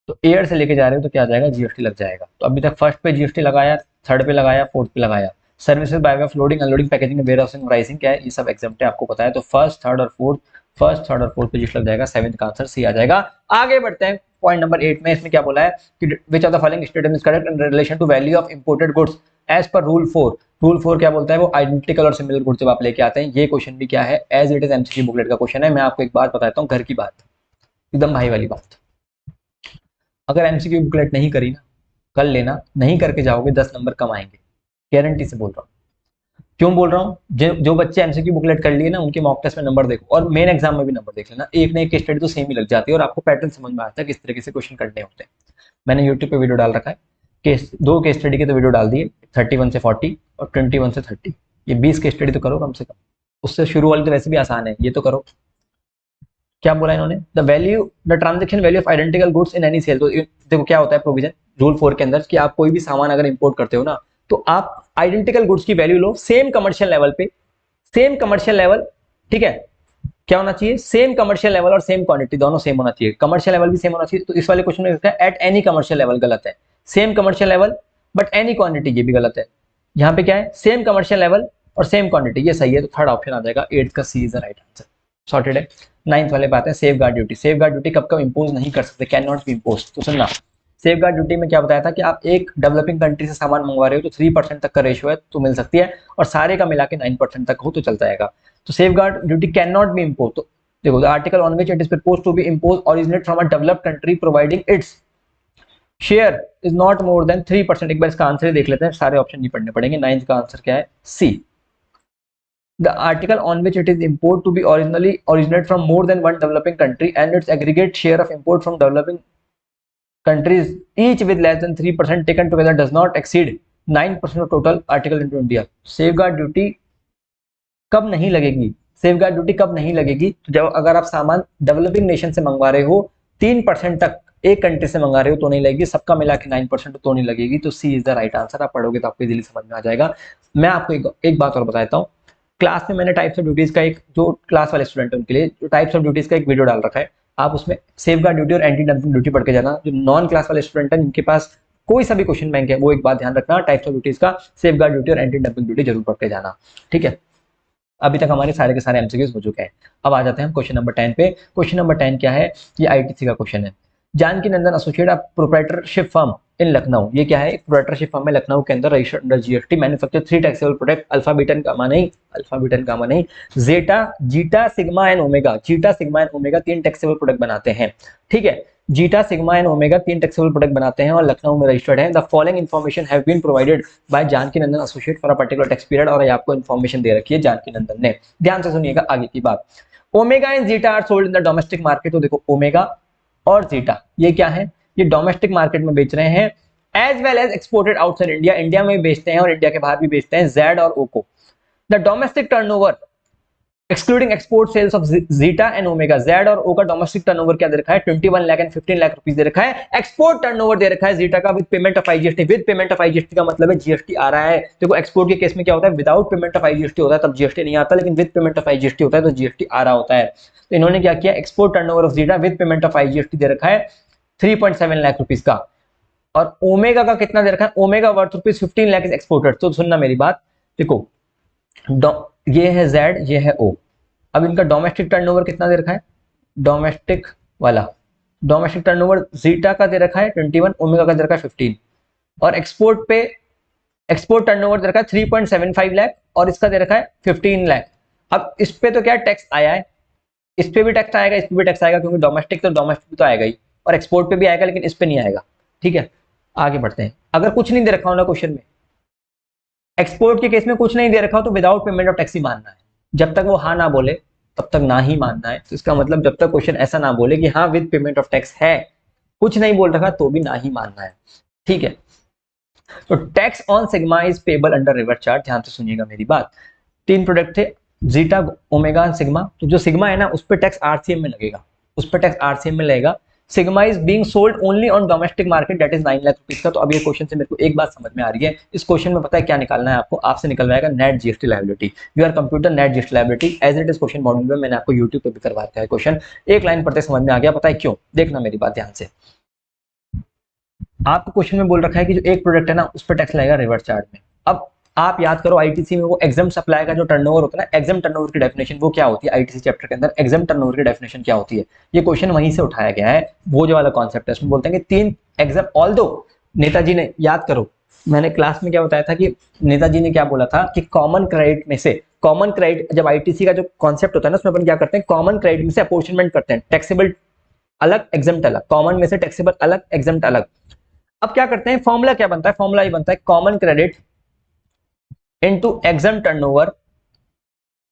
तो एयर से लेके जा रहे हो तो क्या आ जाएगा, जीएसटी लग जाएगा, तो अभी तक फर्स्ट पे जीएसटी लगाया, थर्ड पे लगाया, फोर्थ पे लगाया। Services by way of loading unloading packaging warehousing pricing क्या है, ये सब एग्जाम्प्ट है, आपको पता है, तो फर्स्ट थर्ड और फोर्थ पे जीएसटी लग जाएगा, सेवंथ का आंसर सी आ जाएगा। आगे बढ़ते हैं पॉइंट नंबर 8 में, इसमें क्या बोला है कि which of the following statement is correct in relation to value of imported goods as per rule 4। Rule 4 क्या बोलता है, वो आइडेंटिकल और सिमिलर गुड्स जब आप लेके आते हैं, ये क्वेश्चन भी क्या है, as it is MCQ booklet का क्वेश्चन है। मैं आपको एक बात बताता हूँ, घर की बात, एकदम भाई वाली बात, अगर एमसीक्यू बुकलेट नहीं करी ना, कर लेना, नहीं करके जाओगे 10 नंबर कम आएंगे, गारंटी से बोल रहा हूँ। क्यों बोल रहा हूँ, जो बच्चे एमसीक्यू बुकलेट कर लिए ना, उनके मॉक टेस्ट में नंबर देखो और मेन एग्जाम में भी नंबर देख लेना, एक ना एक स्टडी तो सेम ही लग जाती है और आपको पैटर्न समझ में आता है किस तरीके से क्वेश्चन करने होते हैं। मैंने यूट्यूब पे वीडियो डाल रखा है, केस दो केस स्टडी के तो वीडियो डाल दिए, 31 से 40 और 21 से 30, ये 20 केस स्टडी तो करो कम से कम, उससे शुरू वाली तो वैसे भी आसान है, ये तो करो। क्या बोला इन्होंने, the transaction value of identical goods in any sale, तो देखो क्या होता है प्रोविजन रूल 4 के अंदर कि आप कोई भी सामान अगर इंपोर्ट करते हो ना, तो आप आइडेंटिकल गुड्स की वैल्यू लो सेम कमर्शियल लेवल पे, सेम कमर्शियल लेवल, ठीक है, क्या होना चाहिए, सेम कमर्शियल लेवल और सेम क्वांटिटी दोनों सेम होना चाहिए, कमर्शियल लेवल भी सेम होना चाहिए, तो इस वाले क्वेश्चन में लिखा है एट एनी कमर्शियल लेवल, गलत है, same commercial level but any quantity, ये भी गलत है, यहाँ पे क्या है, सेम कमर्शियल लेवल और सेम क्वांटिटी, ये सही है, तो थर्ड ऑप्शन आ जाएगा, 8 का C is the right answer, sorted है। 9th वाले बात है safeguard duty, safeguard duty कब कब इंपोज नहीं कर सकते, कैन नॉट बी इम्पोज, तो सुनना, सेफ गार्ड ड्यूटी में क्या बताया था कि आप एक डेवलपिंग कंट्री से सामान मंगवा रहे हो तो 3% तक का रेशियो है तो मिल सकती है, और सारे का मिला के 9% तक हो तो चल जाएगा, तो safeguard duty can not be impose, तो देखो the article on which it is proposed to be impose originate from a developed country providing its share is not more than 3%, एक बार इसका आंसर ही देख लेते हैं, सारे ऑप्शन नहीं पढ़ने पड़ेंगे, 9th का आंसर क्या है, सी। The article on which it is import to be originally originate from more than one developing country and its aggregate share of import from developing countries each with less than 3% taken together does not exceed 9% of total article into India. Safeguard duty कब नहीं लगेगी, safeguard duty कब नहीं लगेगी, तो जब अगर आप सामान डेवलपिंग नेशन से मंगवा रहे हो 3% तक, एक कंट्री से मंगा रहे हो तो नहीं लगेगी, सबका मिला के 9% तो नहीं लगेगी, तो सी इज द राइट आंसर, आप पढ़ोगे तो आपको इजीली समझ में आ जाएगा। मैं आपको एक बात और बताता हूँ, क्लास में मैंने टाइप्स ऑफ ड्यूटीज का एक, जो क्लास वाले स्टूडेंट है उनके लिए जो टाइप्स ऑफ ड्यूटीज का एक वीडियो डाल रखा है, आप उसमें सेफगार्ड ड्यूटी और एंटी डंपिंग ड्यूटी पढ़ के जाना, जो नॉन क्लास वाले स्टूडेंट हैं जिनके पास कोई सा भी क्वेश्चन बैंक है, वो एक बात ध्यान रखना, टाइप्स ऑफ ड्यूटीज का सेफगार्ड ड्यूटी और एंटी डंपिंग ड्यूटी जरूर पढ़ के जाना, ठीक है। अभी तक हमारे सारे के सारे एमसीक्यूज हो चुके हैं, अब आ जाते हैं हम क्वेश्चन नंबर 10 पे। क्वेश्चन नंबर 10 क्या है, ये आईटीसी का क्वेश्चन है। Janaki Nandan associate proprietorship firm इन लखनऊ, ये क्या है, एक प्रोप्राइटरशिप फर्म है लखनऊ के अंदर, registered under GST, manufacture 3 taxable product, alpha beta gamma नहीं, अल्फा बीटा गामा नहीं, zeta zeta sigma and omega, zeta sigma and omega 3 taxable product बनाते हैं, ठीक है, zeta sigma and omega 3 taxable product बनाते हैं और लखनऊ में रजिस्टर्ड है। The following information have been provided by Janaki Nandan associate for a particular tax period, और ये आपको इन्फॉर्मेशन दे रखी है जानकी नंदन ने, ध्यान से सुनिएगा आगे की बात। Omega and zeta are sold in the domestic market, तो देखो ओमेगा और जीटा ये क्या है, ये डोमेस्टिक मार्केट में बेच रहे हैं, as well as exported outside India, India में बेचते हैं और इंडिया के बाहर भी बेचते हैं, जेड और ओ को। The domestic turnover excluding export sales of zeta and omega, Z और ओ का डोमेस्टिक टर्नओवर क्या दे रखा है, 21 लाख एंड 15 लाख रुपीस दे रखा है, एक्सपोर्ट टर्नओवर दे रखा है जीटा का with payment of IGST, with payment of IGST का मतलब है जीएसटी आ रहा है, देखो एक्सपोर्ट के केस में क्या होता है, विदाउट पेमेंट ऑफ आईजीएसटी होता है तब जीएसटी नहीं आता, लेकिन विद पेमेंट ऑफ आईजीएसटी होता है तो जीएसटी आ रहा होता है। तो इन्होंने क्या किया, export turnover of zeta with payment of IGST दे रखा है 3.7 लाख रुपीस का, और ओमेगा का कितना दे रखा है, omega worth rupees 15 lakh is exported. तो सुनना मेरी बात, देखो ये है जेड, ये है ओ, अब इनका डोमेस्टिक टर्नओवर कितना दे रखा है, डोमेस्टिक वाला डोमेस्टिक टर्नओवर जीटा का दे रखा है 21, ओमेगा का दे रखा है 15, और एक्सपोर्ट टर्नओवर दे रखा है 3.75 लाख और इसका दे रखा है 15 लाख। अब इस पे तो क्या टैक्स आया है, इस पे भी टैक्स आएगा, इस पे भी टैक्स आएगा, क्योंकि डोमेस्टिक तो आएगा ही, और एक्सपोर्ट पे भी आएगा, लेकिन इस पे नहीं आएगा। ठीक है, आगे बढ़ते हैं। अगर कुछ नहीं दे रखा हो ना क्वेश्चन में, एक्सपोर्ट के केस में कुछ नहीं दे रखा हो तो विदाउट पेमेंट ऑफ टैक्स ही मानना है। जब तक वो हाँ ना बोले तब तक ना ही मानना है। तो इसका मतलब जब तक क्वेश्चन ऐसा ना बोले कि हाँ विद पेमेंट ऑफ टैक्स है, कुछ नहीं बोल रखा तो भी ना ही मानना है। ठीक है, तो tax on sigma is payable under reverse chart. ध्यान से सुनिएगा मेरी बात। 3 प्रोडक्ट थे, जीटा, ओमेगा, सिग्मा। तो जो सिग्मा है ना उस पर टैक्स आरसीएम में लगेगा, उस पर टैक्स आरसीएम में लगेगा। Sigma is being sold only on domestic market, that is 9 lakh rupees का। तो अब ये क्वेश्चन से मेरे को एक बात समझ में आ रही है, इस क्वेश्चन में पता है क्या निकालना है आपको, आपसे निकलवाएगा net GST liability. You are computer net GST liability as it is question module में मैंने आपको यूट्यूब पे भी करवा दिया है क्वेश्चन। एक लाइन पढ़ते समझ में आ गया, पता है क्यों, देखना मेरी बात ध्यान से। आपको क्वेश्चन में बोल रखा है कि जो एक प्रोडक्ट है ना उस पर टैक्स लगेगा रिवर्स चार्ज में। अब आप याद करो आईटीसी में वो एग्जाम सप्लाई का जो टर्नओवर होता है ना, एग्जाम टर्नओवर की डेफिनेशन वो क्या होती है, आईटीसी चैप्टर के अंदर एग्जाम टर्नओवर की डेफिनेशन क्या होती है, ये क्वेश्चन वहीं से उठाया गया है। वो जो वाला कॉन्सेप्ट है उसमें बोलते हैं कि 3 एग्जाम, ऑल्दो नेताजी ने, याद करो मैंने क्लास में क्या बताया था कि नेताजी ने क्या बोला था कि कॉमन क्रेडिट में से, कॉमन क्रेडिट जब आईटीसी का जो कॉन्सेप्ट होता है ना उसमें अपन क्या करते हैं, कॉमन क्रेडिट में से अपॉर्चनमेंट करते हैं, टैक्सेबल अलग एग्जाम्प्ट अलग, कॉमन में से टैक्सेबल अलग एग्जाम्प्ट अलग। अब क्या करते हैं, फॉर्मूला क्या बनता है, फॉर्मूला ये बनता है common credit into exam turnover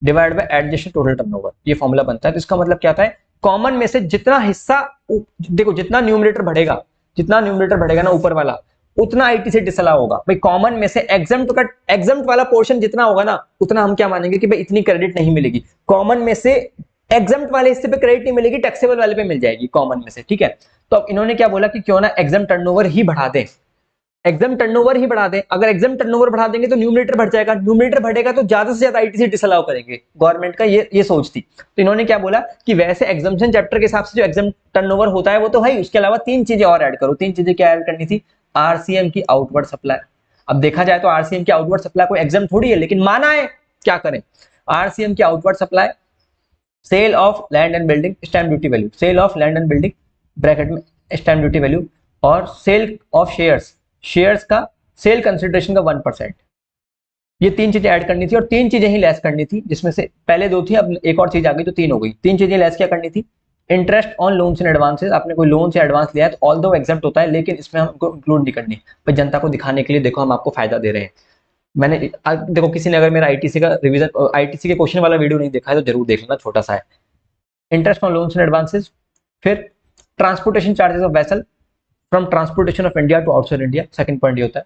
divide by adjusted total turnover, ये फॉर्मूला बनता है। तो इसका मतलब क्या होता है, कॉमन में से जितना हिस्सा, देखो जितना न्यूमरेटर बढ़ेगा, जितना न्यूमरेटर बढ़ेगा ना ऊपर वाला, उतना आईटी से डिसअलाउ होगा। भाई कॉमन में से एग्जाम्प्ट वाला पोर्शन जितना होगा ना उतना हम क्या मानेंगे कि भाई इतनी क्रेडिट नहीं मिलेगी। कॉमन में से एग्जाम्प्ट वाले हिस्से पे क्रेडिट नहीं मिलेगी, टैक्सेबल वाले पे मिल जाएगी कॉमन में से। ठीक है, तो अब इन्होंने क्या बोला कि क्यों ना एग्जाम टर्नओवर ही बढ़ा दें, एग्जाम टर्नओवर ही बढ़ा दें। अगर एग्जाम टर्नओवर बढ़ा देंगे तो न्यूमरेटर बढ़ जाएगा, न्यूमरेटर बढ़ेगा तो ज्यादा से ज्यादा आईटीसी डिसअलाउ करेंगे। गवर्नमेंट का ये सोच थी। तो इन्होंने क्या बोला कि वैसे एग्जाम्पशन चैप्टर के हिसाब से जो एग्जाम टर्नओवर होता है वो तो है, उसके अलावा 3 चीजें और ऐड करो। 3 चीजें क्या ऐड करनी थी, आरसीएम की आउटवर्ड सप्लाई। अब देखा जाए तो आरसीएम की आउटवर्ड सप्लाई कोई एग्जाम थोड़ी है, लेकिन माना है, क्या करें, आरसीएम की outward supply, sale of land and building, stamp duty value, sale of land and building bracket में स्टैम्प ड्यूटी वैल्यू, और सेल ऑफ शेयर्स, शेयर्स का सेल कंसिडरेशन का 1%। ये 3 चीजें ऐड करनी थी और 3 चीजें ही लेस करनी थी, जिसमें से पहले 2 थी, अब एक और चीज आ गई तो 3 हो गई। 3 चीजें लेस क्या करनी थी, interest on loans and advances. आपने कोई लोन से एडवांस लिया है तो ऑल्दो एग्जम्प्ट होता है, लेकिन इसमें हमको इंक्लूड नहीं करनी, पर जनता को दिखाने के लिए देखो हम आपको फायदा दे रहे हैं। मैंने देखो किसी ने अगर मेरा आईटीसी का रिवीजन, आईटीसी के क्वेश्चन वाला वीडियो नहीं देखा है तो जरूर देख लेना, छोटा सा है। Interest on loans and advances, फिर transportation charges of vessel from transportation of India to outside India, second point ये होता है।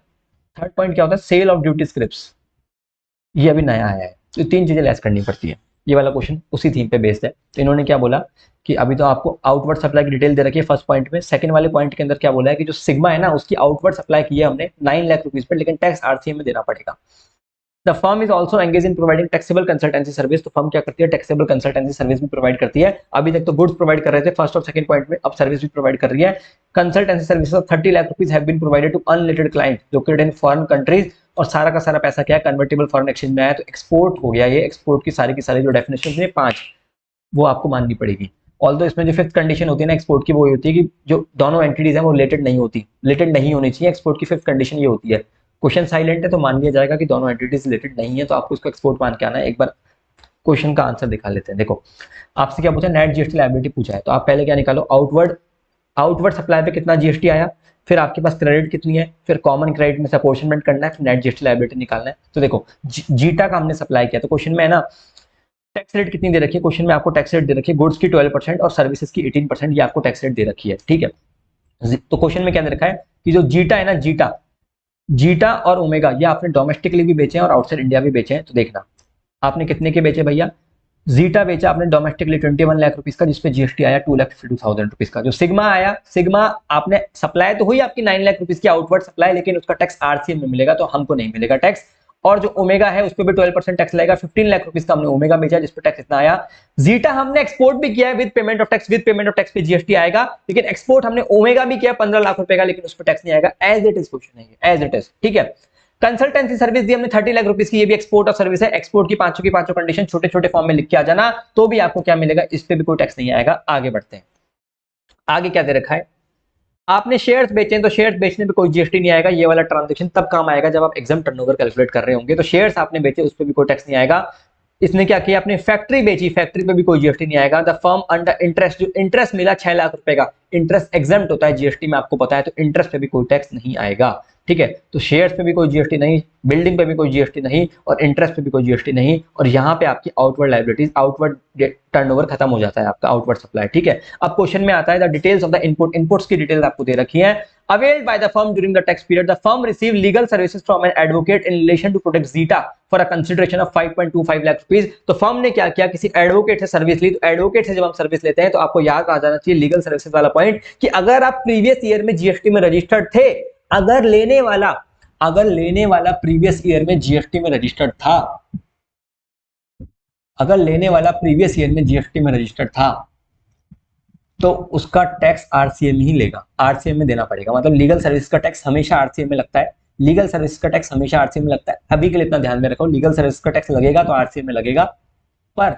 थर्ड पॉइंट क्या होता है, सेल ऑफ ड्यूटी स्क्रिप्ट्स, ये अभी नया आया है, तो 3 चीजें लेस करनी पड़ती है। ये वाला क्वेश्चन उसी थीम पे बेस्ड है। तो इन्होंने क्या बोला कि अभी तो आपको आउटवर्ड सप्लाई की डिटेल दे रखी है फर्स्ट पॉइंट में, सेकंड वाले पॉइंट के अंदर क्या बोला है कि जो सिग्मा है ना उसकी आउटवर्ड सप्लाई की है हमने 9 लाख रुपीज पर, लेकिन टैक्स आरसीएम में देना पड़ेगा। The firm is also engage in providing taxable consultancy service. तो फर्म क्या करती है, टैक्सेबल कंसल्टेंसी सर्विस भी प्रोवाइड करती है। अभी तक तो गुड्स प्रोवाइड कर रहे थे फर्स्ट और सेकंड पॉइंट में, अब सर्विस भी प्रोवाइड कर रही है। Consultancy service of 30 lakh rupees have been provided to unrelated client located in foreign countries. और सारा का सारा पैसा क्या है, कन्वर्टेबल फॉरेन एक्सचेंज में आया, तो एक्सपोर्ट हो गया। ये एक्सपोर्ट की सारी जो डेफिनेशन है 5 वो आपको माननी पड़ेगी। ऑल्दो इसमें जो 5th कंडीशन होती है ना एक्सपोर्ट की, वो ये होती है कि जो दोनों एंटिटीज हैं वो रिलेटेड नहीं होती, रिलेटेड नहीं होनी चाहिए। एक्सपोर्ट की 5th कंडीशन ये होती है। क्वेश्चन साइलेंट है तो मान लिया जाएगा कि दोनों एंटिटीज रिलेटेड नहीं है, तो आपको इसको एक्सपोर्ट मान के आना है। एक बार क्वेश्चन का आंसर दिखा लेते हैं। देखो आपसे क्या पूछा, नेट जीएसटी लायबिलिटी पूछा है, तो आप पहले क्या निकालो, आउटवर्ड सप्लाई पे कितना जीएसटी आया, फिर आपके पास क्रेडिट कितनी है, फिर कॉमन क्रेडिट में से अपॉर्शनमेंट करना है, फिर नेट जीएसटी लायबिलिटी निकालना है। तो देखो जीटा का हमने सप्लाई किया, तो क्वेश्चन में है ना टैक्स रेट कितनी दे रखी है, क्वेश्चन में आपको टैक्स रेट दे रखी है गुड्स की 12% और सर्विसेज की 18%, ये आपको टैक्स रेट दे रखी है। ठीक है, तो क्वेश्चन में क्या दे रखा है कि जो जीटा है ना, जीटा और ओमेगा ये आपने डोमेस्टिकली भी बेचे हैं और आउटसाइड इंडिया भी बेचे हैं। तो देखना आपने कितने के बेचे भैया, जीटा बेचा आपने डोमेस्टिकली 21 लाख रुपीज का, जिसपे जीएसटी आया 2,52,000 रुपीज का। जो सिग्मा आया, सिग्मा आपने सप्लाई तो हुई आपकी 9 लाख रुपीज की आउटवर्ड सप्लाई, लेकिन उसका टैक्स आरसीएम में मिलेगा, तो हमको नहीं मिलेगा टैक्स। और जो ओमेगा है उस पर भी 12% टैक्स लगेगा। 15 लाख रुपीज का हमने ओमेगा बेचा जिस पर टैक्स इतना आया। जीटा हमने एक्सपोर्ट भी किया है with payment of tax, with payment of tax पे जीएसटी आएगा, लेकिन एक्सपोर्ट हमने ओमेगा भी किया 15 लाख रुपए का, लेकिन उस पर टैक्स नहीं आएगा। एज इट इज क्वेश्चन है, एज इट इज। ठीक है, कंसल्टेंसी सर्विस दी हमने 30 लाख रुपीस की, ये भी एक्सपोर्ट ऑफ सर्विस है। एक्सपोर्ट की पांचों कंडीशन छोटे छोटे फॉर्म में लिख के आ जाना, तो भी आपको क्या मिलेगा, इस पे भी कोई टैक्स नहीं आएगा। आगे बढ़ते हैं, आगे क्या दे रखा है, आपने शेयर्स बेचे हैं तो शेयर्स बेचने पे कोई जीएसटी नहीं आएगा। ये वाला ट्रांजैक्शन तब काम आएगा जब आप एग्जाम टर्नओवर कैलकुलेट कर रहे होंगे। तो शेयर्स आपने बेचे उस पर भी कोई टैक्स नहीं आएगा। इसने क्या किया, अपनी फैक्ट्री बेची, फैक्ट्री पे भी कोई जीएसटी नहीं आएगा। द फर्म अंडर इंटरेस्ट, जो इंटरेस्ट मिला 6 लाख रुपए का, इंटरेस्ट एग्जाम्प्ट होता है जीएसटी में, आपको पता है, तो इंटरेस्ट पे भी कोई टैक्स नहीं आएगा। ठीक है, तो शेयर्स पे भी कोई जीएसटी नहीं, बिल्डिंग पे भी कोई जीएसटी नहीं, और इंटरेस्ट पे भी कोई जीएसटी नहीं। और यहाँ पे आपकी आउटवर्ड लाइबिलिटीज, आउटवर्ड टर्नओवर खत्म हो जाता है आपका, आउटवर्ड सप्लाई। ठीक है, अब क्वेश्चन में आता है the details of the input, inputs की डिटेल्स आपको दे रखी है। Availed by the firm during the tax period, the firm received legal services from an advocate in relation to protect Zeta for a consideration of 5.25 lakh rupees. तो firm ने क्या किया, किसी advocate से सर्विस ली। तो एडवोकेट से जब हम सर्विस लेते हैं तो आपको याद आ जाना चाहिए लीगल सर्विसेज वाला पॉइंट, कि अगर आप प्रीवियस ईयर में जीएसटी में रजिस्टर्ड थे, अगर लेने वाला प्रीवियस ईयर में जीएसटी में रजिस्टर्ड था, अगर लेने वाला प्रीवियस ईयर में जीएसटी में रजिस्टर्ड था, तो उसका टैक्स आरसीए में ही लेगा, आरसीए में देना पड़ेगा। मतलब लीगल सर्विस का टैक्स हमेशा आरसीए में लगता है, लीगल सर्विस का टैक्स हमेशा आरसीए में लगता है। अभी के लिए इतना ध्यान में रखो, लीगल सर्विस का टैक्स लगेगा तो आरसीए में लगेगा, पर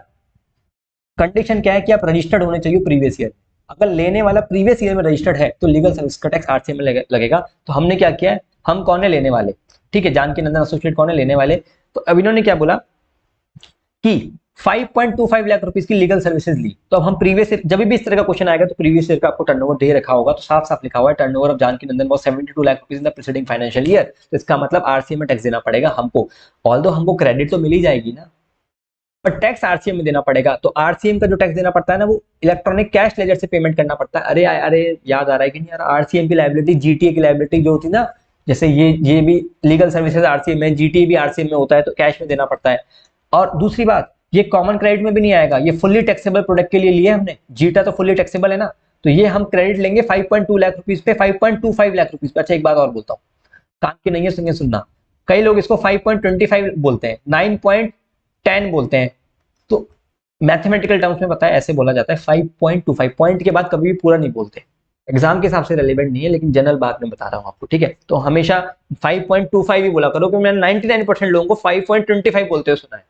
कंडीशन क्या है कि आप रजिस्टर्ड होने चाहिए प्रीवियस ईयर। अगर लेने वाला प्रीवियस ईयर में रजिस्टर्ड है तो लीगल सर्विस का टैक्स आरसीए में लगेगा। तो हमने क्या किया है, हम कौन है लेने वाले, ठीक है, जानकी नंदन एसोसिएट कौन है लेने वाले। तो अब इन्होंने क्या बोला कि 5.25 लाख रुपीस की लीगल सर्विसेज ली। तो अब हम प्रीवियस ईयर, जब भी इस तरह का क्वेश्चन आएगा तो प्रीवियस ईयर का आपको टर्नओवर दे रखा होगा, तो साफ साफ लिखा हुआ है turnover of Janaki Nandan was 72 lakh rupees in the preceding financial year. तो इसका मतलब आरसीए में टैक्स देना पड़ेगा हमको। ऑल्दो हमको क्रेडिट तो मिल ही जाएगी ना, पर टैक्स आरसीएम में देना पड़ेगा। तो आरसीएम का जो टैक्स देना पड़ता है ना, वो इलेक्ट्रॉनिक कैश लेजर से पेमेंट करना पड़ता है। अरे याद आ रहा है कि नहीं यार, आरसीएम की लायबिलिटी, जीटीए की लायबिलिटी जो होती है ना, जैसे ये भी लीगल सर्विसेज आरसीएम में, जीटीए भी आरसीएम में होता है, तो कैश में देना पड़ता है। और दूसरी बात, ये कॉमन क्रेडिट में भी नहीं आएगा, ये फुल्ली टैक्सेबल प्रोडक्ट के लिए लिए हमने, जीटा तो फुल्ली टैक्सेबल है ना, तो ये हम क्रेडिट लेंगे 5.2 लाख रुपीज पे, 5.25 लाख रुपीज पे। अच्छा एक बात और बोलता हूँ, काम की नहीं है, सुनना, कई लोग इसको 5.25 बोलते हैं, 9.10 बोलते हैं। तो मैथमेटिकल टर्म्स में पता है ऐसे बोला जाता है 5.25, पॉइंट के बाद कभी भी पूरा नहीं बोलते, एग्जाम के हिसाब से रेलेवेंट नहीं है, लेकिन जनरल बात में बता रहा हूं आपको। ठीक है, तो हमेशा 5.25 ही बोला करो, क्योंकि मैंने 99% लोगों को 5.25 बोलते हुए सुना है।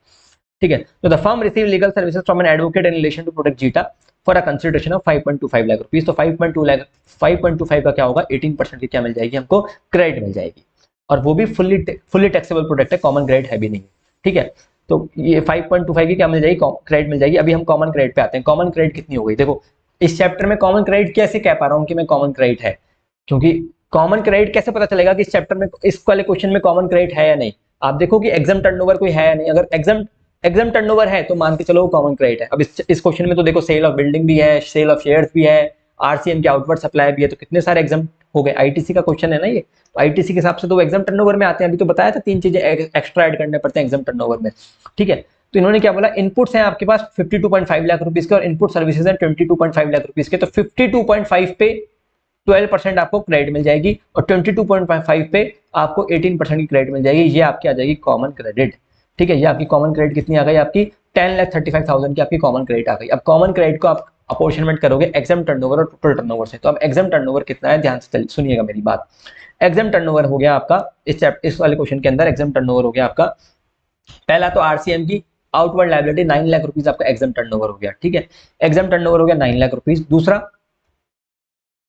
ठीक है, तो the firm receive legal services from an advocate in relation to protect zeta for a consideration of 5.25 lakh rupees. तो 5.25 का क्या होगा, 18% की क्या मिल जाएगी हमको, क्रेडिट मिल जाएगी। और वो भी फुल्ली टैक्सेबल प्रोडक्ट है, कॉमन क्रेडिट है भी नहीं। ठीक है, तो ये 5.25 की क्या मिल जाएगी, क्रेडिट मिल जाएगी। अभी हम कॉमन क्रेडिट पे आते हैं। कॉमन क्रेडिट कितनी हो गई, देखो इस चैप्टर में कॉमन क्रेडिट कैसे कह पा रहा हूं कि मैं कॉमन क्रेडिट है, क्योंकि कॉमन क्रेडिट कैसे पता चलेगा कि इस चैप्टर में, इस वाले क्वेश्चन में कॉमन क्रेडिट है या नहीं। आप देखो कि एग्जाम टर्नओवर कोई है या नहीं, अगर एग्जाम टर्नओवर है तो मान के चलो वो कॉमन क्रेडिट है। अब इस क्वेश्चन में तो देखो सेल ऑफ बिल्डिंग भी है, सेल ऑफ शेयर्स भी है, आरसीएम की आउटवर्ड सप्लाई भी है, तो कितने सारे एग्जाम हो गए। आईटीसी का क्वेश्चन है ना ये, तो आईटीसी के हिसाब से तो वो एग्जाम टर्नओवर में आते हैं। अभी तो बताया था 3 चीजें एक्स्ट्रा ऐड करने पड़ते हैं एग्जाम टर्नओवर में। ठीक है, तो इन्होंने क्या बोला, इनपुट्स हैं आपके पास 52.5 लाख रुपीस के और इनपुट सर्विसेज हैं 22.5 लाख रुपीस के। तो 52.5 पे 12% आपको क्रेडिट मिल जाएगी और 22.5 पे आपको 18% की क्रेडिट मिल जाएगी। ये आपकी आ जाएगी कॉमन क्रेडिट। ठीक है, ये आपकी कॉमन क्रेडिट कितनी आ गई, आपकी 10,35,000 की आपकी कॉमन क्रेडिट आ गई। अब कॉमन क्रेडिट को आप अपॉर्चनमेंट करोगे एग्जाम टर्नओवर और टोटल टर्नओवर से। तो अब एग्जाम टर्नओवर कितना है, ध्यान से सुनिएगा मेरी बात। एग्जाम टर्नओवर हो गया आपका इस वाले क्वेश्चन के अंदर, एग्जाम टर्नओवर हो गया आपका, पहला तो आरसीएम की आउटवर्ड लायबिलिटी 9 लाख रुपीस आपका एग्जाम टर्नओवर हो गया। ठीक है, एग्जाम टर्नओवर हो गया 9 लाख रुपीस। दूसरा,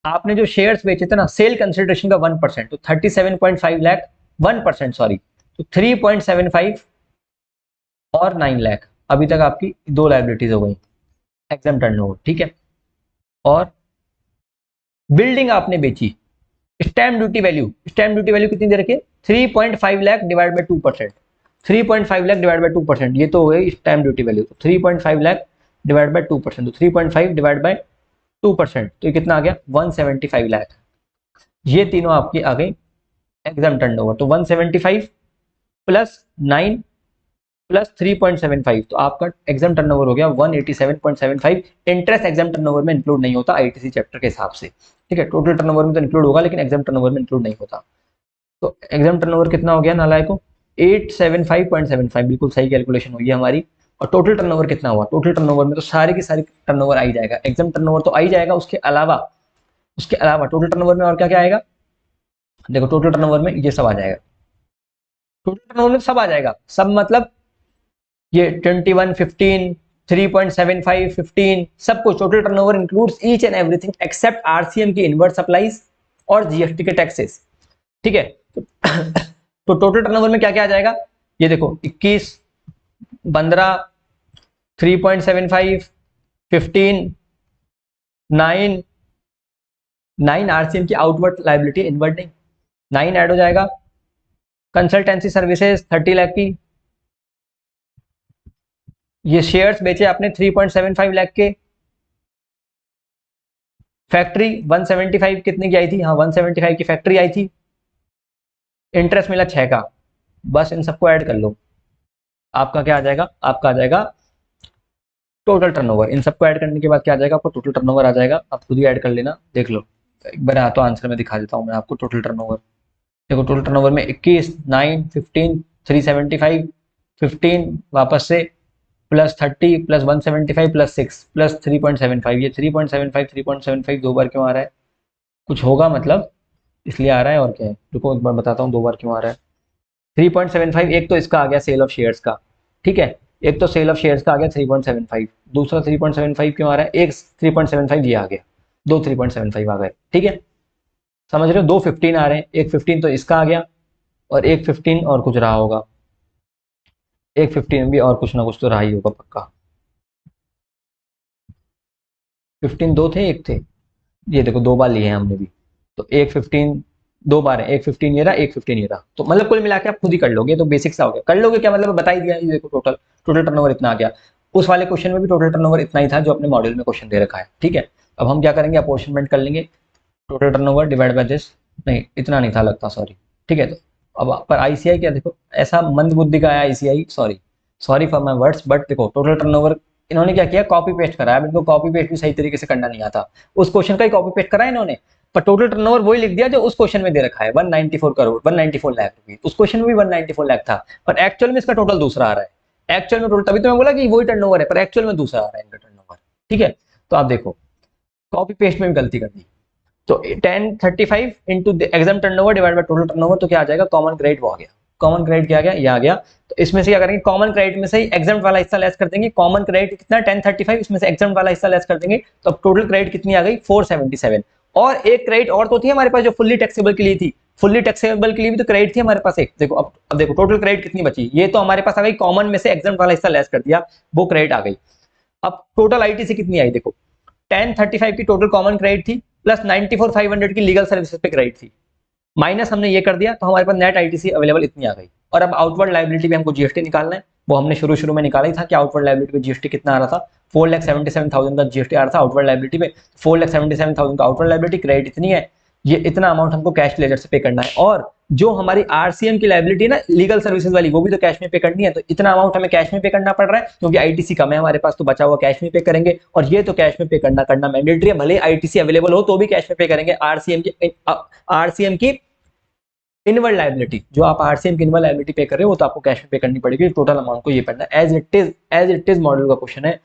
आपने जो शेयर्स बेचे थे ना, सेल कंसिडरेशन का 1%, तो 37.5 लाख, 1% सॉरी, तो 3.75 और 9 लाख, अभी तक आपकी 2 लायबिलिटीज हो गई एग्जाम टर्नओवर। ठीक है, और बिल्डिंग आपने बेची, स्टैम्प ड्यूटी वैल्यू कितनी दे रखी है, 3.5 lakh divide by 2%, 3.5 lakh divide by 2%, ये तो हो गई स्टैम्प ड्यूटी वैल्यू। तो 3.5 लाख डिवाइड बाय 2%, तो 3.5 डिवाइड बाय 2%, तो ये कितना आ गया, 175 लाख। ये तीनों आपकी आ गई एग्जाम टर्नओवर। तो 175 प्लस 9 प्लस 3.75, तो आपका एग्जाम टर्नओवर हो गया 187.75। इंटरेस्ट एग्जाम टर्नओवर में इंक्लूड नहीं होता आईटीसी चैप्टर के हिसाब से। ठीक है, टोटल टर्नओवर में तो इंक्लूड होगा, लेकिन एग्जाम टर्नओवर में इंक्लूड नहीं होता। तो एग्जाम टर्नओवर कितना हो गया नालायक को, 875.75, बिल्कुल सही कैलकुलेशन हुई है हमारी। और टोटल टर्नओवर कितना हुआ, टोटल टर्नओवर में तो सारी की सारी टर्नओवर आ ही जाएगा, एग्जाम टर्नओवर तो आ ही जाएगा, उसके अलावा टोटल टर्नओवर में और क्या क्या आएगा, देखो टोटल टर्नओवर में ये सब आ जाएगा। टोटल टर्नओवर में सब आ जाएगा, सब मतलब ये 21, 15, 3.75, 15 सब कुछ। Total turnover includes each and everything except RCM की इनवर्ट सप्लाईज और जीएसटी के टैक्सेस, ठीक है। तो टोटल टर्नओवर में क्या क्या आ जाएगा, ये देखो 21, 15, 3.75, 15, 9, 9 आरसीएम की आउटवर्ड लायबिलिटी, इनवर्ट नहीं, 9 ऐड हो जाएगा। कंसल्टेंसी सर्विसेज 30 लाख की, ये शेयर्स बेचे आपने 3.75 लाख के। फैक्ट्री 175 कितने की आई थी, हाँ 175 की फैक्ट्री आई थी। इंटरेस्ट मिला 6 का, बस इन सबको ऐड कर लो, आपका क्या आ जाएगा, आपका आ जाएगा टोटल टर्नओवर। इन सबको ऐड करने के बाद क्या आ जाएगा, आपको टोटल टर्नओवर आ जाएगा। आप खुद ही ऐड कर लेना, देख लो एक बार, तो आंसर में दिखा देता हूँ मैं आपको टोटल टर्नओवर। देखो टोटल टर्नओवर में 21, 9, 15, 375, 15 वापस से प्लस 30 प्लस 175 प्लस 6 प्लस 3.75, ये 3.75 3.75 दो बार क्यों आ रहा है, कुछ होगा मतलब, इसलिए आ रहा है। और क्या है, रुको एक बार बताता हूँ दो बार क्यों आ रहा है। 3.75 एक तो इसका आ गया सेल ऑफ शेयर्स का, ठीक है, एक तो सेल ऑफ शेयर्स का आ गया 3.75, दूसरा 3.75 क्यों आ रहा है, एक 3.75 ये आ गया, दो 3.75 आ गए, ठीक है, समझ रहे हो। दो 15 आ रहे हैं, एक 15 तो इसका आ गया और एक 15 और कुछ रहा होगा, एक 15 भी और कुछ ना कुछ तो रहा ही होगा पक्का। 15 दो थे एक थे, ये देखो दो बार लिए हैं हमने भी, तो एक 15 दो बार है, एक 15 ये रहा, एक 15 ये रहा, तो मतलब कुल मिला के आप खुद ही कर लोगे, तो बेसिक सा हो गया। कर लोगे क्या मतलब, बता ही दिया, ये देखो टोटल टोटल टर्नओवर इतना आ गया। उस वाले क्वेश्चन में भी टोटल टर्नओवर इतना ही था जो अपने मॉड्यूल में क्वेश्चन दे रखा है, ठीक है। अब हम क्या करेंगे, अपॉर्शनमेंट कर लेंगे, total turnover divide by this, नहीं इतना नहीं था लगता, सॉरी, ठीक है। तो अब पर आईसीआई क्या, देखो ऐसा मंद बुद्धि का आया ICI, sorry sorry for my words, but देखो टोटल टर्नओवर इन्होंने क्या किया, कॉपी पेस्ट करा है। अब इनको कॉपी पेस्ट भी सही तरीके से करना नहीं आता, उस क्वेश्चन का ही कॉपी पेस्ट करा है इन्होंने, पर टोटल टर्नओवर वही लिख दिया जो उस क्वेश्चन में दे रखा है, 194 करोड़, 194 लाख रुपए। उस क्वेश्चन में भी 194 लाख था, पर एक्चुअल में इसका टोटल दूसरा आ रहा है। एक्चुअल में टोटल, तभी तो मैं बोला कि वही टर्नओवर है, पर एक्चुअल में दूसरा आ रहा है इनका टर्नओवर, ठीक है। तो आप देखो कॉपी पेस्ट में भी गलती कर दी, तो 1035 into exam turnover divide by total turnover, तो क्या आ जाएगा, कॉमन क्रेडिट वो आ गया। कॉमन क्रेडिट क्या आ गया, ये आ गया। तो इसमें से क्या करेंगे, कॉमन क्रेडिट में से ही एग्जाम वाला हिस्सा लेस कर देंगे। कॉमन क्रेडिट कितना 1035, इसमें से एग्जाम वाला हिस्सा लेस कर देंगे, तो अब टोटल क्रेडिट कितनी आ गई 477। और एक क्रेडिट और तो थी हमारे पास जो फुल्ली टैक्सेबल के लिए थी, फुल्ली टैक्सेबल के लिए भी तो क्रेडिट थी हमारे पास एक, देखो अब देखो टोटल क्रेडिट कितनी बची, ये तो हमारे पास आ गई, कॉमन में से एग्जाम वाला हिस्सा लेस कर दिया, वो क्रेडिट आ गई। अब टोटल आईटीसी कितनी आई, देखो 1035 की टोटल कॉमन क्रेडिट थी, प्लस 94,500 की लीगल सर्विसेज पे क्रेडिट थी, माइनस हमने ये कर दिया, तो हमारे पास नेट आईटीसी अवेलेबल इतनी आ गई। और अब आउटवर्ड लायबिलिटी पे हमको जीएसटी निकालना है, वो हमने शुरू शुरू में निकाला ही था कि आउटवर्ड लायबिलिटी पे जीएसटी कितना आ रहा था, 4,77,000 का जीएसटी आ रहा था आउटवर्ड लायबिलिटी पे। 4,77,000 का आउटवर्ड लायबिलिटी, क्रेडिट इतनी है, ये इतना अमाउंट हमको कैश लेजर से पे करना है। और जो हमारी आरसीएम की लायबिलिटी है ना लीगल सर्विसेज वाली, वो भी तो कैश में पे करनी है, तो इतना अमाउंट हमें कैश में पे करना पड़ रहा है, क्योंकि आईटीसी कम है हमारे पास, तो बचा हुआ कैश में पे करेंगे। और ये तो कैश में पे करना मैंडेटरी है, भले आईटीसी अवेलेबल हो तो भी कैश में पे करेंगे। आरसीएम की इनवर्ड लायबिलिटी, जो आप आरसीएम की इनवर्ड लायबिलिटी पे कर रहे हो, वो तो आपको कैश में पे करनी पड़ेगी, टोटल अमाउंट को ये पढ़ना है। एज इट इज मॉडल का क्वेश्चन है,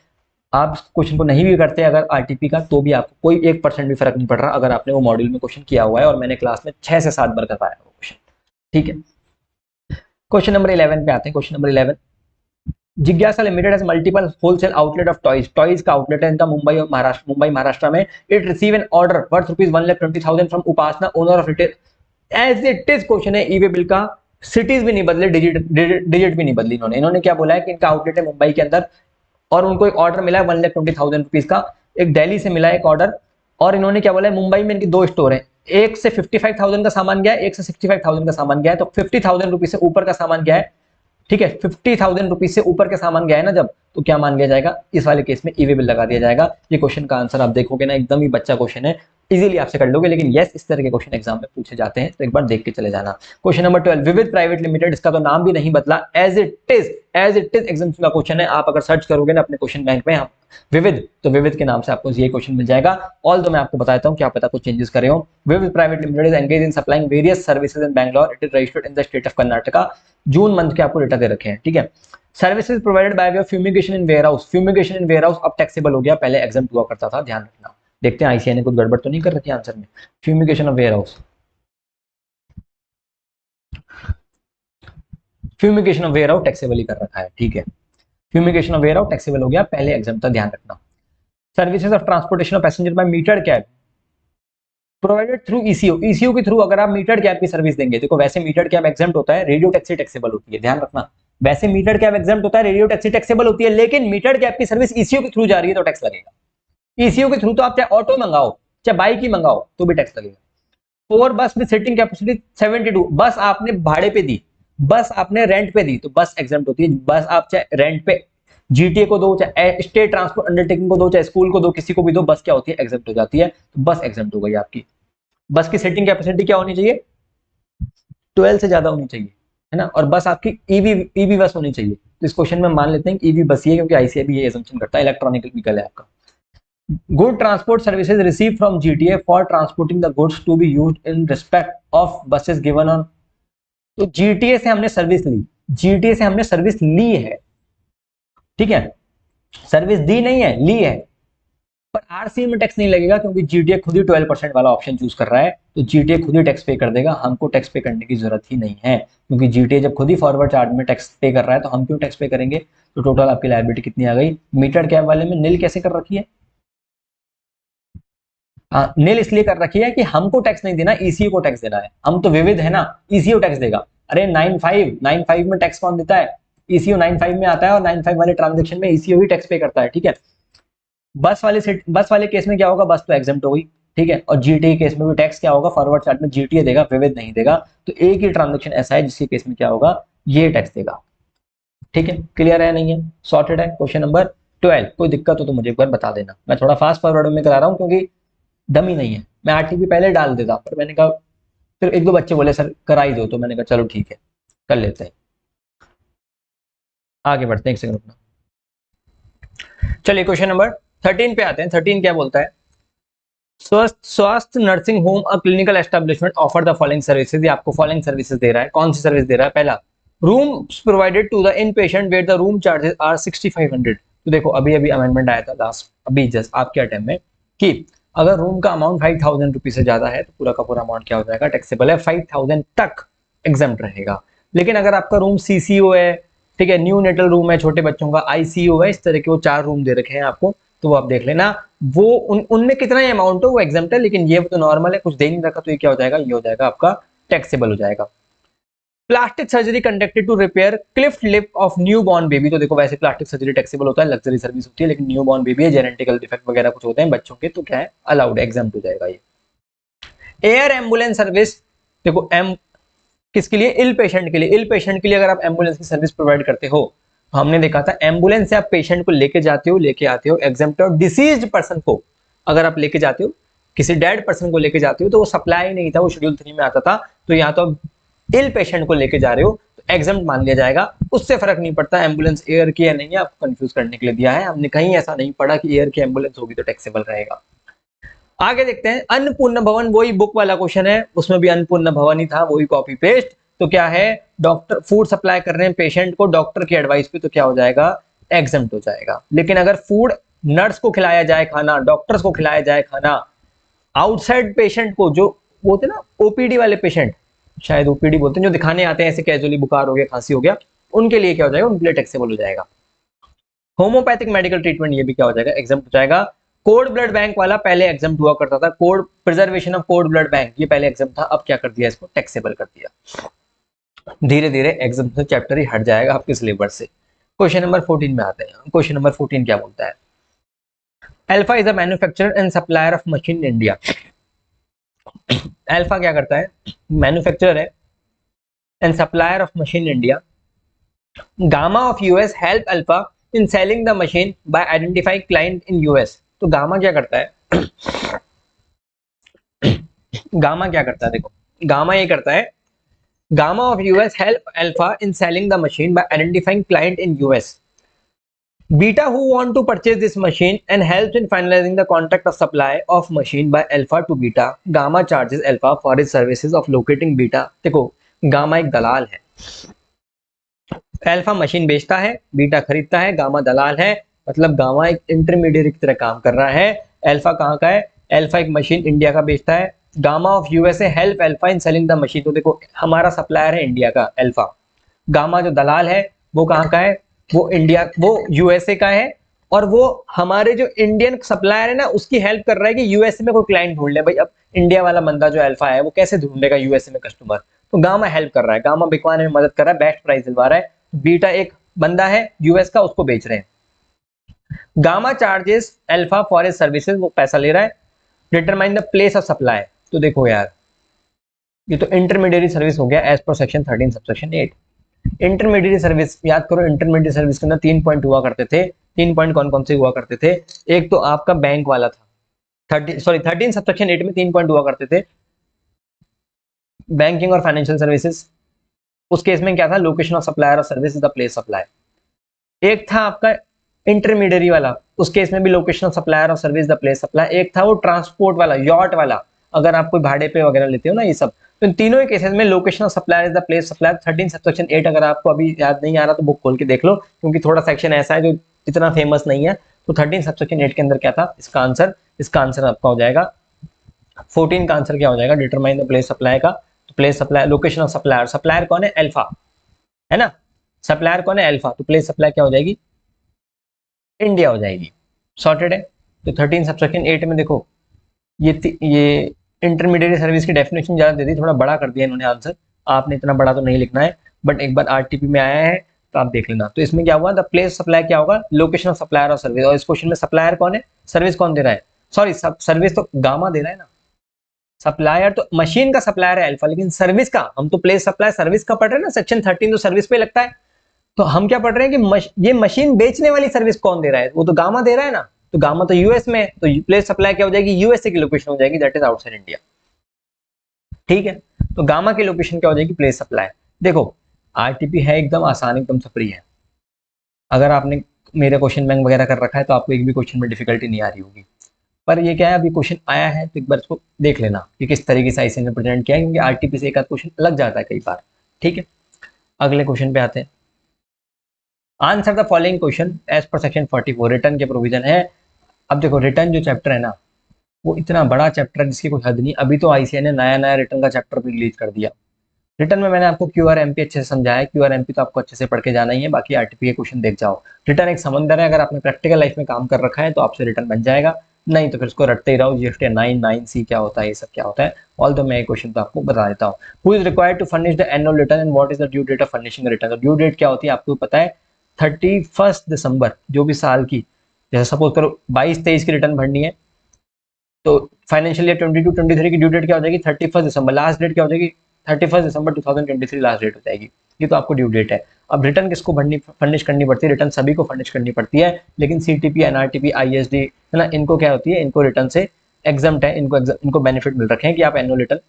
आप क्वेश्चन को नहीं भी करते अगर आरटीपी का, तो भी आपको कोई 1% भी फर्क नहीं पड़ रहा अगर आपने वो मॉड्यूल में क्वेश्चन किया हुआ है, और मैंने क्लास में 6 से 7 बार करवाया वो क्वेश्चन, ठीक है। क्वेश्चन नंबर 11 पे आते हैं। क्वेश्चन नंबर 11, जिज्ञासा limited has multiple wholesale outlet of toys, toys का आउटलेट है इनका मुंबई और महाराष्ट्र में। It receive an order worth ₹1,20,000 from Upasana owner of retail, as it is question है, ई वे बिल का सिटीज भी नहीं बदले, डिजिट भी नहीं बदली इन्होंने क्या बोला है कि इनका आउटलेट है मुंबई के अंदर, और उनको एक ऑर्डर मिला है 1,20,000 रुपीज का, एक दिल्ली से मिला है एक ऑर्डर, और इन्होंने क्या बोला है मुंबई में इनकी दो स्टोर है, एक से 55,000 का सामान गया है, एक से 65,000 का सामान गया है, तो 50,000 रुपीज से ऊपर का सामान गया है, ठीक है। 50,000 रुपीज से ऊपर के सामान गया है ना जब, तो क्या मान लिया जाएगा, इस वाले केस में ईवे बिल लगा दिया जाएगा। ये क्वेश्चन का आंसर आप देखोगे ना, एकदम ही बच्चा क्वेश्चन है, इजीली आपसे कर लोगे, लेकिन यस इस तरह के क्वेश्चन एग्जाम में पूछे जाते हैं, तो एक बार देख के चले जाना। क्वेश्चन नंबर 12, विविध प्राइवेट लिमिटेड, इसका तो नाम भी नहीं बदला, एज इट इज एग्जाम का क्वेश्चन है। आप अगर सर्च करोगे ना अपने क्वेश्चन बैंक में विविध, तो विविध के नाम से आपको ये क्वेश्चन मिल जाएगा। ऑल तो मैं आपको बताता हूँ, क्या पता कुछ चेंजेस करे हो। विविध private limited is engage in supplying various services in Bangalore, it is registered in the state of Karnataka. June month के आपको डेटा दे रखे हैं, ठीक है। Services provided by way of fumigation in warehouse, fumigation in warehouse अब टैक्सेबल हो गया, पहले एग्जाम हुआ करता था, ध्यान रखना। देखते हैं आईसीआई ने कुछ गड़बड़ तो नहीं कर रखी आंसर में। Fumigation of warehouse, fumigation of warehouse taxable ही कर रखा है, ठीक है। Fumigation of warehouse taxable हो गया, पहले एग्जाम था, ध्यान रखना। Services of transportation of passenger by metered cab provided through ECO, ECO के थ्रू अगर आप मीटर्ड कैब की सर्विस देंगे, देखो वैसे मीटर्ड कैब एग्जाम्प्ट होता है, रेडियो टैक्सी टैक्सेबल होती है, ध्यान रखना। वैसे मीटर्ड कैब एग्जाम्प्ट होता है, रेडियो टैक्सी टैक्सेबल होती है, लेकिन मीटर्ड कैब की सर्विस ईसीओ के थ्रू जा रही है तो टैक्स लगेगा। ईसीओ के थ्रू तो आप चाहे ऑटो मंगाओ चाहे बाइक ही मंगाओ तो भी टैक्स लगेगा। फोर बस में सीटिंग कैपेसिटी 72, बस आपने भाड़े पे दी, बस आपने रेंट पे दी तो बस एग्जाम्प्ट होती है। बस आप चाहे रेंट पे जीटीए को दो, चाहे स्टेट ट्रांसपोर्ट अंडरटेकिंग को दो, चाहे स्कूल को दो, किसी को भी दो, बस क्या होती है, एग्जाम्प्ट हो जाती है। तो बस एग्जाम्प्ट हो गई आपकी। बस की सीटिंग कैपेसिटी क्या होनी चाहिए, 12 से ज्यादा होनी चाहिए, है ना। और बस आपकी ईवी बस होनी चाहिए। तो इस क्वेश्चन में मान लेते हैं कि ईवी बस ही है, क्योंकि आईसीआईबी ये assumption करता है, इलेक्ट्रॉनिक व्हीकल है आपका। Good transport services receive from GTA for transporting the goods to be used in respect of buses given on. तो जीटीए से हमने सर्विस ली, जीटीए से हमने सर्विस ली है, ठीक है, सर्विस दी नहीं है, ली है। पर आरसी में टैक्स नहीं लगेगा, क्योंकि जीटीए खुद ही 12% वाला ऑप्शन चूज कर रहा है, तो जीटीए खुद ही टैक्स पे कर देगा, हमको टैक्स पे करने की जरूरत ही नहीं है, क्योंकि जीटीए जब खुद ही फॉरवर्ड चार्ज में टैक्स पे कर रहा है तो हम क्यों टैक्स पे करेंगे। तो टोटल आपकी लायबिलिटी कितनी आ गई, मीटर कैब वाले में नील कैसे कर रखी है, नील इसलिए कर रखी है कि हमको टैक्स नहीं देना, ईसीओ को टैक्स देना है। हम तो विविध है ना, ईसीओ टैक्स देगा। अरे 95 में टैक्स कौन देता है, ईसीओ 95 में आता है, और 95 वाले ट्रांजेक्शन में ईसीओ ही टैक्स पे करता है, ठीक है। बस वाले केस में क्या होगा, बस तो एग्जाम्प्ट हो गई, ठीक है। और जीटीए केस में भी टैक्स क्या होगा, फॉरवर्ड चार्ज में जीटीए देगा, विविध नहीं देगा। तो एक ही ट्रांजेक्शन ऐसा है जिसके केस में क्या होगा, ये टैक्स देगा, ठीक है। क्लियर है, नहीं है, सॉर्टेड है। क्वेश्चन नंबर 12, कोई दिक्कत हो तो मुझे एक बार बता देना, मैं थोड़ा फास्ट फॉरवर्ड में करा रहा हूँ क्योंकि दम ही नहीं है। मैं आरटीपी पहले डाल देता, पर मैंने कहा, फिर एक दो बच्चे बोले सर करा ही दो, तो मैंने कहा चलो ठीक है कर लेते हैं। आगे बढ़ते हैं, एक सेकंड रुकना। चलिए क्वेश्चन नंबर 13 पे आते हैं। 13 क्या बोलता है, स्वास्थ्य nursing home a clinical establishment offer the following services. ये आपको फॉलोइंग सर्विसेज दे रहा है, कौन सी सर्विस दे रहा है, पहला room provided to the in patient where the room charges are 6500। तो देखो अभी अभी अमेंडमेंट आया था लास्ट, अभी जस्ट आपके टाइम में, कि अगर रूम का अमाउंट 5000 रुपीज से ज्यादा है तो पूरा का पूरा अमाउंट क्या हो जाएगा, टैक्सेबल है, 5000 तक एग्जाम्प्ट रहेगा। लेकिन अगर आपका रूम सीसीओ है, ठीक है, न्यू नेटल रूम है, छोटे बच्चों का आईसीयू है, इस तरह के वो 4 रूम दे रखे हैं आपको, तो वो आप देख लेना, वो उनमें कितना ही अमाउंट हो वो एग्जाम्प्ट है। लेकिन ये तो नॉर्मल है, कुछ दे नहीं रखा, तो ये क्या हो जाएगा, ये हो जाएगा आपका टैक्सेबल हो जाएगा। Plastic surgery conducted to repair cleft lip of new born baby. तो देखो वैसे प्लास्टिक सर्जरी टैक्सेबल होता है, लग्जरी सर्विस होती है, लेकिन न्यू बॉर्न बेबी है, जेनेटिकल डिफेक्ट वगैरह कुछ होते हैं बच्चों के, तो क्या है, अलाउड, एग्जाम्प्ट हो जाएगा ये। एयर एम्बुलेंस सर्विस, देखो एम किसके लिए, इल पेशेंट के लिए। इल पेशेंट के लिए अगर आप एम्बुलेंस की सर्विस प्रोवाइड करते हो, तो हमने देखा था एम्बुलेंस से आप पेशेंट को लेके जाते हो, लेके आते हो, एग्जाम्प्ट है। और डिसीज्ड पर्सन को अगर आप लेके जाते हो, किसी डेड पर्सन को लेके जाते हो, तो वो सप्लाई नहीं था, वो शेड्यूल 3 में आता था, तो यहाँ तो इल पेशेंट को लेके जा रहे हो तो एग्जाम्प्ट मान लिया जाएगा, उससे फर्क नहीं पड़ता एम्बुलेंस एयर की है नहीं है, आपको कंफ्यूज करने के लिए दिया है, हमने कहीं ऐसा नहीं पढ़ा कि एयर की एम्बुलेंस होगी तो टैक्सेबल रहेगा। आगे देखते हैं, अन्नपूर्णा भवन, वही बुक वाला क्वेश्चन है, उसमें भी अन्नपूर्णा भवन ही था, वही कॉपी पेस्ट। तो क्या है, डॉक्टर फूड सप्लाई कर रहे हैं पेशेंट को डॉक्टर की एडवाइस पे, तो क्या हो जाएगा, एग्जम्प्ट हो जाएगा। लेकिन अगर फूड नर्स को खिलाया जाए खाना, डॉक्टर्स को खिलाया जाए खाना, आउटसाइड पेशेंट को, जो बोलते हैं ना ओपीडी वाले पेशेंट, शायद ओपीडी बोलते हैं, जो दिखाने आते हैं ऐसे कैजुअली, बुखार हो गया, खांसी हो गया, उनके लिए क्या हो जाएगा, उनके लिए टैक्सेबल हो जाएगा। होम्योपैथिक मेडिकल ट्रीटमेंट, ये भी क्या हो जाएगा, एग्जाम्प्ट हो जाएगा। कोड ब्लड बैंक वाला पहले एग्जाम्प्ट हुआ करता था, code preservation of code blood bank, ये पहले एग्जाम्प्ट था, अब क्या कर दिया, इसको टैक्सेबल कर दिया। धीरे धीरे एग्जाम से चैप्टर ही हट जाएगा आपके सिलेबस से। क्वेश्चन नंबर 14 में आते हैं। क्वेश्चन नंबर 14 क्या बोलता है, alpha is a manufacturer and supplier of machine in India. Alpha क्या करता है, मैन्युफैक्चरर है and supplier of machine India. Gamma of US help alpha in selling the machine bye identifying client in US. तो gamma क्या करता है, gamma क्या करता है, देखो गामा ये करता है, gamma of US help alpha in selling the machine bye identifying client in US. Beta who want to purchase this machine and helps in finalizing the contract of supply of machine by alpha to beta. Gamma charges alpha for his services of locating beta. देखो gamma एक दलाल है, alpha machine बेचता है, beta खरीदता है, gamma दलाल है, मतलब gamma एक इंटरमीडिएट की तरह काम कर रहा है। अल्फा कहाँ का है, अल्फा एक मशीन इंडिया का बेचता है। Gamma of USA help alpha in selling the machine. तो देखो हमारा सप्लायर है इंडिया का अल्फा, गामा जो दलाल है वो कहाँ का है, वो इंडिया, वो यूएसए का है, और वो हमारे जो इंडियन सप्लायर है ना उसकी हेल्प कर रहा है कि यूएसए में कोई क्लाइंट ढूंढ ले। भाई अब इंडिया वाला बंदा जो अल्फा है वो कैसे ढूंढेगा यूएसए में कस्टमर, तो गामा हेल्प कर रहा है, गामा बिकवाने में मदद कर रहा है, बेस्ट प्राइस दिलवा रहा है। बीटा एक बंदा है यूएस का, उसको बेच रहे हैं। Gamma charges alpha for his services, वो पैसा ले रहा है। Determine the place of supply, तो देखो यार ये तो इंटरमीडिएट सर्विस हो गया as per section 13 subsection 8। Intermediate service याद करो, इंटरमीडिएट सर्विस के अंदर 3 पॉइंट हुआ करते थे। 3 पॉइंट कौन कौन से हुआ करते थे, एक तो आपका बैंक वाला था, 13 सबसेक्शन 8 में 3 पॉइंट हुआ करते थे, बैंकिंग और फाइनेंशियल सर्विसेज। उस केस में क्या था, लोकेशन ऑफ सप्लायर और service is the place supply. एक था आपका इंटरमीडिएरी वाला, उस केस में भी लोकेशन ऑफ सप्लायर और सर्विस द प्लेस सप्लाई। एक था वो ट्रांसपोर्ट वाला, यॉट वाला, अगर आप कोई भाड़े पे वगैरह लेते हो ना ये सब, तो इन तीनों ही केसेस में location of supplier is the place supply. 13 subsection 8 अगर आपको अभी याद नहीं आ रहा तो बुक खोल के देख लो, क्योंकि थोड़ा सेक्शन ऐसा है जो इतना फेमस नहीं है। तो 13 सबसेक्शन 8 के अंदर क्या था, इसका आंसर आपका हो जाएगा 14 का आंसर क्या हो जाएगा, डिटरमाइन द प्लेस सप्लाई का। तो place supply, location of supplier, supplier कौन है, अल्फा है ना, सप्लायर कौन है, अल्फा, तो प्लेस सप्लाई क्या हो जाएगी, इंडिया हो जाएगी। सॉर्टेड है। तो 13 सबसेक्शन 8 में देखो ये इंटरमीडिएट सर्विस की डेफिनेशन ज्यादा दे दी, थोड़ा बड़ा कर दिया इन्होंने आंसर, आपने इतना बड़ा तो नहीं लिखना है, बट एक बार आरटीपी में आया है तो आप देख लेना। तो इसमें क्या हुआ, द प्लेस सप्लाई क्या होगा, लोकेशन ऑफ सप्लायर और सर्विस, और इस क्वेश्चन में सप्लायर कौन है, सर्विस कौन दे रहा है, सॉरी सर्विस तो गामा दे रहा है ना, सप्लायर तो मशीन का सप्लायर है अल्फा, लेकिन सर्विस का हम तो प्लेस सप्लाई सर्विस का पढ़ रहे हैं ना, सेक्शन 13 तो सर्विस पे लगता है। तो हम क्या पढ़ रहे हैं कि ये मशीन बेचने वाली सर्विस कौन दे रहा है, वो तो गामा दे रहा है ना, तो गामा तो यूएस में है, तो प्लेस सप्लाई क्या हो जाएगी, यूएसए की लोकेशन हो जाएगी, दैट इज आउटसाइड इंडिया। ठीक है, तो गामा की लोकेशन क्या हो जाएगी, प्लेस सप्लाई। देखो आरटीपी है एकदम आसान, एकदम से फ्री है। अगर आपने मेरे क्वेश्चन बैंक वगैरह कर रखा है तो आपको एक भी क्वेश्चन में डिफिकल्टी नहीं आ रही होगी, पर ये क्या है, अभी क्वेश्चन आया है तो एक बार इसको देख लेना कि किस तरीके से आईसीएसई ने प्रेजेंट किया है, क्योंकि आरटीपी से एक आध क्वेश्चन लग जाता है कई बार। ठीक है, अगले क्वेश्चन पे आते हैं। Answer the following question as per section 44, return के प्रोविजन है। अब देखो रिटर्न जो चैप्टर है ना वो इतना बड़ा चैप्टर है जिसकी कोई हद नहीं। अभी तो आईसीएसई ने नया नया रिटर्न का चैप्टर भी रिलीज कर दिया। रिटर्न में मैंने आपको क्यूआर एमपी अच्छे से समझाया, क्यूआर एमपी तो आपको अच्छे से पढ़ के जाना ही है, बाकी आरटीपी के क्वेश्चन देख जाओ। रिटर्न एक समंदर है, अगर आपने प्रैक्टिकल लाइफ में काम कर रखा है तो आपसे रिटर्न बन जाएगा, नहीं तो फिर उसको रटते ही रहो, जीएसटी 9 क्या होता है, ये सब क्या होता है। ऑल तो मैं क्वेश्चन तो आपको बता देता हूँ। Who is required to furnish the annual return and what is the due date of furnishing return. Due date क्या होती है आपको पता है, 31 दिसंबर जो भी साल की, जैसे सपोज करो 22-23 की रिटर्न भरनी है तो फाइनेंशियल ईयर 22-23 की ड्यू डेट क्या हो जाएगी, 31 दिसंबर। लास्ट डेट क्या हो जाएगी, 31 दिसंबर 2023 लास्ट डेट हो जाएगी। ये तो आपको ड्यू डेट है। अब रिटर्न किसको भरनी, फर्निश करनी पड़ती है, रिटर्न सभी को फर्निश करनी पड़ती है, लेकिन सीटीपी, एनआरटीपी, आईएसडी है ना, इनको क्या होती है, इनको रिटर्न से एग्जम्प्ट है, इनको बेनिफिट मिल रखे हैं कि आप एनुअल रिटर्न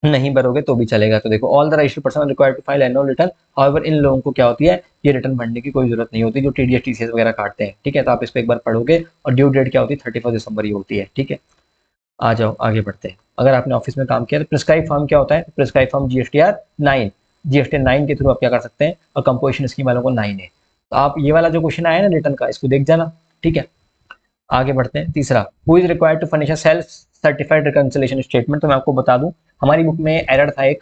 नहीं भरोगे तो भी चलेगा। तो देखो all the registered person required to file annual return, however इन लोगों को क्या होती है, ये रिटर्न भरने की कोई जरूरत नहीं होती, जो टीडीएस टीसीएस वगैरह काटते हैं। ठीक है, तो आप इस पर एक बार पढ़ोगे, और ड्यू डेट क्या होती है, 31 दिसंबर ही होती है। ठीक है, आ जाओ आगे बढ़ते हैं। अगर आपने ऑफिस में काम किया तो प्रिस्क्राइब फॉर्म क्या होता है, प्रिस्क्राइब फॉर्म जीएसटीआर 9, जीएसटी 9 के थ्रू आप क्या कर सकते हैं, और कंपोजिशन स्कीम वालों को 9 है। तो आप ये वाला जो क्वेश्चन आया ना रिटर्न का, इसको देख जाना। ठीक है, आगे बढ़ते हैं। तीसरा, who is required to furnish a self certified reconciliation statement. तो मैं आपको बता दूं, हमारी बुक में एरर था एक,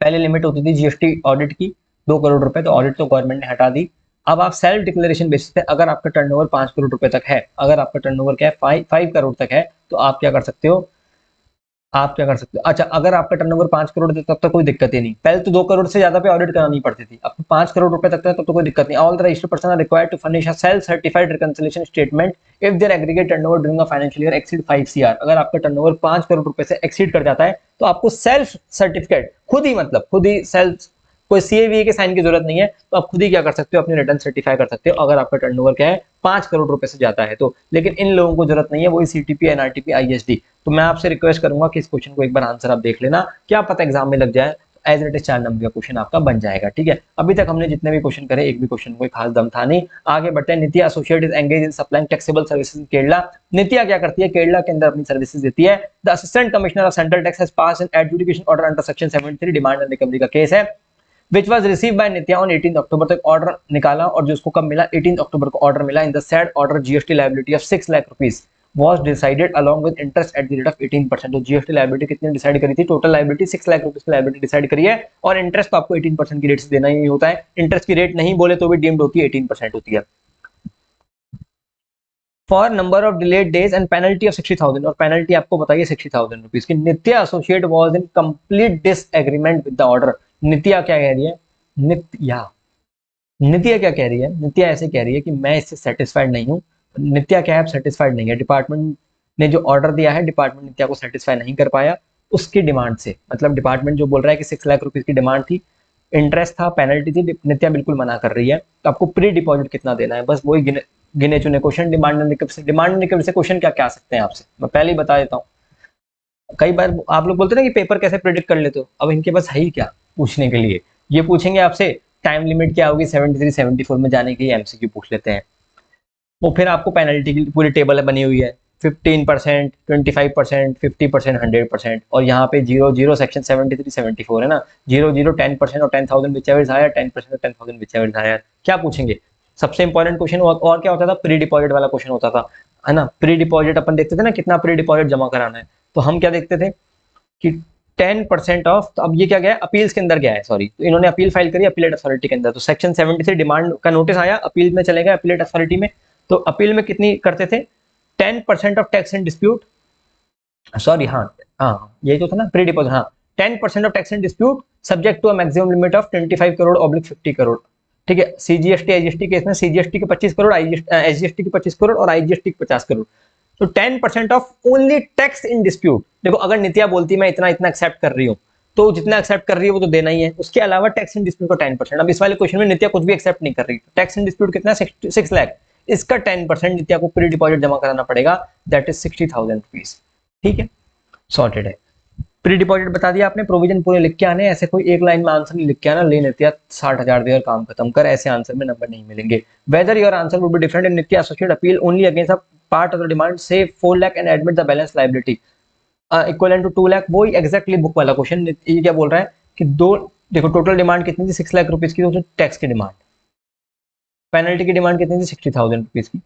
पहले लिमिट होती थी जीएसटी ऑडिट की 2 करोड़ रुपए, तो ऑडिट तो गवर्नमेंट ने हटा दी। अब आप सेल्फ डिक्लेरेशन बेसिस पे, अगर आपका टर्नओवर 5 करोड़ रुपए तक है, अगर आपका टर्नओवर क्या है 5 करोड़ तक है, तो आप क्या कर सकते हो, अच्छा अगर आपका टर्नओवर 5 करोड़ तक, तब तक कोई दिक्कत ही नहीं। पहले तो 2 करोड़ से ज्यादा पे ऑडिट करानी पड़ती थी, अब 5 करोड़ रुपए तक तब तो कोई दिक्कत नहीं। All the registered person are required to furnish a self certified reconciliation statement if their aggregate turnover during a financial year exceed 5 CR. अगर आपका टर्नओवर 5 करोड़ रुपए से एक्सीड कर जाता है तो आपको सेल्फ सर्टिफिकेट खुद ही सेल्फ, कोई सीएवीए के साइन की जरूरत नहीं है, तो आप खुद ही क्या कर सकते हो, अपनी रिटर्न सर्टिफाई कर सकते हो, अगर आपका टर्नओवर क्या है 5 करोड़ रुपए से जाता है तो। लेकिन इन लोगों को जरूरत नहीं है, वही सीटीपी, एनआरटीपी, आईएसडी। तो मैं आपसे रिक्वेस्ट करूंगा कि इस क्वेश्चन को एक बार आंसर आप देख लेना, क्या पता एग्जाम में लग जाए, एज इट इज 4 नंबर का क्वेश्चन आपका बन जाएगा। ठीक है, अभी तक हमने जितने भी क्वेश्चन करे एक भी क्वेश्चन कोई खास दम था नहीं। आगे बढ़ते हैं। Nitya associate is engage in supplying taxable services in Kerala. Nitya क्या करती है, केरला के अंदर अपनी सर्विसेज देती है। The assistant commissioner of central tax has passed an adjudication order under section 73 demand and recovery का केस है, which was received by Nitya on 18 October. तक ऑर्डर निकाला और जो उसको कब मिला, 18 अक्टूबर को ऑर्डर मिला। In the said order GST liability of 6 lakh rupees was decided along with interest at the rate of 18%। तो जीएसटी लायबिलिटी कितनी डिसाइड करी थी? टोटल लायबिलिटी 6 लाख रुपीस की लायबिलिटी डिसाइड करी है और इंटरेस्ट तो आपको 18% की रेट से देना ही होता है। इंटरेस्ट की रेट नहीं बोले तो भी डीम्ड होती है, 18% होती है। For number of delayed days and penalty of 60,000, और पेनल्टी आपको बताइए 60,000 रुपीज की। Nitya associate was in complete disagreement with the order. Nitya क्या कह रही है? नित्या क्या कह रही है? नित्या ऐसे कह रही है कि मैं इससे सेटिस्फाइड नहीं हूँ। नित्या क्या है? सेटिस्फाइड नहीं है। डिपार्टमेंट ने जो ऑर्डर दिया है, डिपार्टमेंट नित्या को सेटिस्फाई नहीं कर पाया उसकी डिमांड से। मतलब डिपार्टमेंट जो बोल रहा है कि 6 लाख रुपीज की डिमांड थी, इंटरेस्ट था, पेनल्टी थी, नित्या बिल्कुल मना कर रही है। तो आपको प्री डिपॉजिट कितना देना है, बस वही गिने चुने क्वेश्चन। डिमांड एंड रिकवरी से क्वेश्चन क्या क्या आ सकते हैं आपसे, मैं पहले ही बता देता हूँ। कई बार आप लोग बोलते हैं ना कि पेपर कैसे प्रिडिक्ट कर लेते हो, अब इनके पास है ही क्या पूछने के लिए। ये पूछेंगे आपसे टाइम लिमिट क्या होगी 73 74 में जाने की, एमसीक्यू पूछ लेते हैं। वो फिर आपको पेनल्टी की पूरी टेबल बनी हुई है, 15%, 25%, 50%, 100%, और यहाँ पे 0 सेक्शन 73 74 है ना, 0 10% और 10,000 विच एवर इज हायर, 10% और 10,000 विच एवर इज हायर। क्या पूछेंगे? सबसे इंपॉर्टेंट क्वेश्चन और क्या होता था? प्री डिपॉजिट वाला क्वेश्चन होता था, है ना। प्री डिपॉजिट अपन देखते थे ना, कितना प्री डिपॉजिट जमा कराना है। तो हम क्या देखते थे कि 10% ऑफ, तो अब ये क्या गया है? अपील्स के अंदर गया है, सॉरी, तो इन्होंने अपील फाइल करी अपीलेट अथॉरिटी के अंदर, तो सेक्शन 73 डिमांड का नोटिस आया, अपील में चले गए अपीलेट अथॉरिटी में। तो अपील में कितनी करते थे? 10% of tax and dispute, sorry, हाँ ये जो था ना प्री डिपॉजिट, हाँ 10% of tax and dispute subject to a maximum limit of 25 crore oblique 50 crore. ठीक है, सीजीएसटी आईजीएसटी केस में सीजीएसटी के 25 करोड़, एसजीएसटी के 25 करोड़ और आईजीएसटी के 50 करोड़। तो 10% of only tax in dispute. देखो अगर नित्या बोलती मैं इतना इतना एक्सेप्ट कर रही हूँ, तो जितना एक्सेप्ट कर रही है वो तो देना ही है, उसके अलावा टैक्स इन डिस्प्यूट का 10%। अब इस वाले क्वेश्चन में नित्या कुछ भी एक्सेप्ट नहीं कर रही, टैक्स इन डिस्प्यूट कितना? 6 लाख, इसका 10% नित्या को प्री डिपॉजिट जमा कराना पड़ेगा, दैट इज 60,000 रुपीज। ठीक है, सॉर्टेड है। प्री डिपॉजिट बता दिया आपने, प्रोविजन पूरे लिख के आने, ऐसे कोई एक लाइन में आंसर नहीं लिख के आना, ले नित्या 60,000 दे और काम खत्म कर, ऐसे आंसर में नंबर नहीं मिलेंगे। Whether your answer would be different in Nitya associate appeal only against a part of the demand से 4 lakh and admit the balance liability equal to 2 lakh. वही एग्जैक्टली बुक वाला क्वेश्चन। ये क्या बोल रहा है कि दो, देखो टोटल डिमांड कितनी थी? 6 लाख रुपीज की, तो टैक्स की डिमांड, पेनल्टी की डिमांड कितनी थी? 60,000 रुपीज की,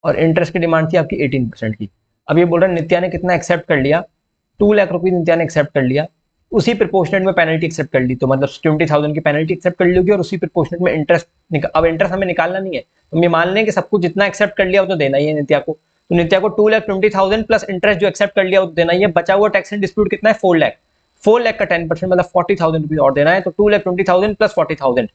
और इंटरेस्ट की डिमांड थी आपकी 18% की। अब ये बोल रहा है नित्या ने कितना एक्सेप्ट कर लिया? 2 लाख रुपीज नित्या ने एक्सेप्ट कर लिया, उसी प्रोपोर्शनेट में पेनल्टी एक्सेप्ट कर ली, तो मतलब 20,000 की पेनल्टी एक्सेप्ट कर ली होगी, और उसी प्रोपोर्शनेट में इंटरेस्ट, अब इंटरेस्ट हमें निकालना नहीं है, तो हम ये मान लें कि सब कुछ जितना एक्सेप्ट कर लिया वो तो देना ही है नित्या को। तो नित्या को 2,20,000 प्लस इंटरेस्ट जो एक्सेप्ट कर लिया वो तो देना ही है। बचा हुआ टैक्स एंड डिस्प्यूट कितना है? 4 लाख। 4 लाख का 10% मतलब 40,000 रुपीज और देना है, तो 2,20,000 प्लस 40,000,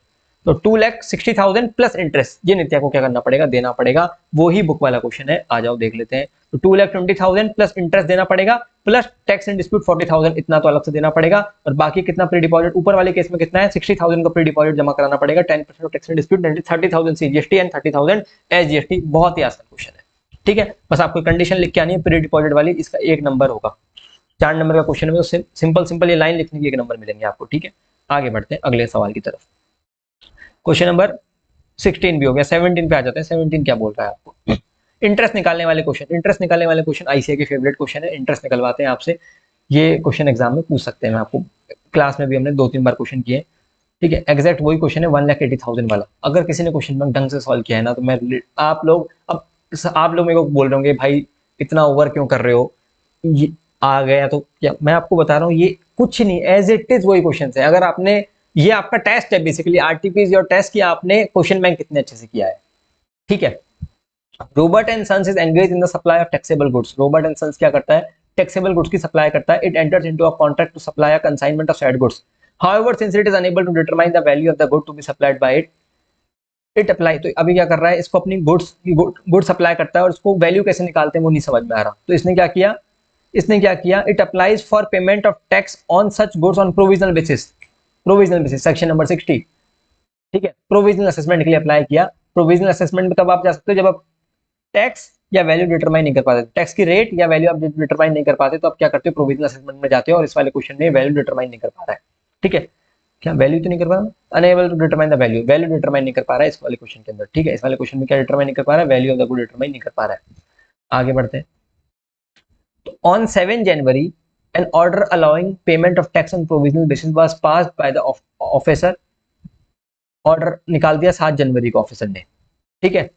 तो 2,60,000 प्लस इंटरेस्ट, ये नित्या को क्या करना पड़ेगा? देना पड़ेगा। वो ही बुक वाला क्वेश्चन है, आ जाओ देख लेते हैं। तो 2,20,000 प्लस इंटरेस्ट देना पड़ेगा, प्लस टैक्स एंड डिस्प्यूट 40,000, इतना तो अलग से देना पड़ेगा, और बाकी कितना प्री डिपॉजिट? ऊपर वाले केस में कितना है? 60,000 का प्री डिपॉजिट जमा कराना पड़ेगा, 10% of tax and dispute, 30,000 CGST and 30,000 SGST. बहुत ही आसान क्वेश्चन है, ठीक है। बस आपको कंडीशन लिख के आनी है प्री डिपॉजिट वाली, इसका 1 नंबर होगा। 4 नंबर का क्वेश्चन में तो सिंपल ये लाइन लिखने की 1 नंबर मिलेंगे आपको, ठीक है। आगे बढ़ते हैं अगले सवाल की तरफ। क्वेश्चन नंबर 16 भी हो गया, 17 पे आ जाते हैं। 17 क्या बोल रहा है आपको? इंटरेस्ट निकालने वाले क्वेश्चन। इंटरेस्ट निकालने वाले क्वेश्चन आईसीए के फेवरेट क्वेश्चन है, इंटरेस्ट निकलवाते हैं आपसे। ये क्वेश्चन एग्जाम में पूछ सकते हैं, मैं आपको क्लास में भी हमने 2-3 बार क्वेश्चन किए, ठीक है। एग्जैक्ट वही क्वेश्चन है 1,80,000 वाला। अगर किसी ने क्वेश्चन में ढंग से सॉल्व किया है ना, तो मैं आप लोग मेरे को बोल रहे होंगे भाई इतना ओवर क्यों कर रहे हो, ये आ गया तो क्या। मैं आपको बता रहा हूँ ये कुछ नहीं, एज इट इज वही क्वेश्चन है। अगर आपने, ये आपका टेस्ट है basically, RTP is your test कि आपने क्वेश्चन बैंक कितने अच्छे से किया है, ठीक है। Robert and sons is engage in the supply of taxable goods. Robert and sons क्या करता है? टैक्सेबल गुड्स की सप्लाई करता है। It enters into a contract to supply a consignment of said goods. However since it is unable to determine the value of the good to be supplied by it apply. तो अभी क्या कर रहा है? इसको अपनी गुड्स सप्लाई करता है, और इसको वैल्यू कैसे निकालते हैं वो नहीं समझ में आ रहा। तो इसने क्या किया? It applies for payment of tax on such goods on provisional basis. Provisional basis section number 60, ठीक है। प्रोविजनल असेसमेंट के लिए अप्लाई किया। प्रोविजनल असेसमेंट में तब आप जा सकते हो जब आप टैक्स या वैल्यू डिटरमाइन नहीं कर पाते, टैक्स की रेट या वैल्यू आप डिटरमाइन नहीं कर पाते, तो आप क्या करते हो? प्रोविजनल असेसमेंट में जाते हो, और इस वाले क्वेश्चन में वैल्यू डिटरमाइन नहीं कर पा रहा है, ठीक है। क्या वैल्यू तो नहीं कर पा रहा? Unable to determine the value, value determine नहीं कर पा रहा है इस वाले क्वेश्चन के अंदर, ठीक है। इस वाले क्वेश्चन में क्या डिटरमाइन नहीं कर पा रहा है? Value of the good determine नहीं कर पा रहा है। आगे बढ़ते हैं। On 7 January, an order allowing payment of tax on provisional basis was passed by the officer। Order निकाल दिया 7 जनवरी को ऑफिसर ने, ठीक है।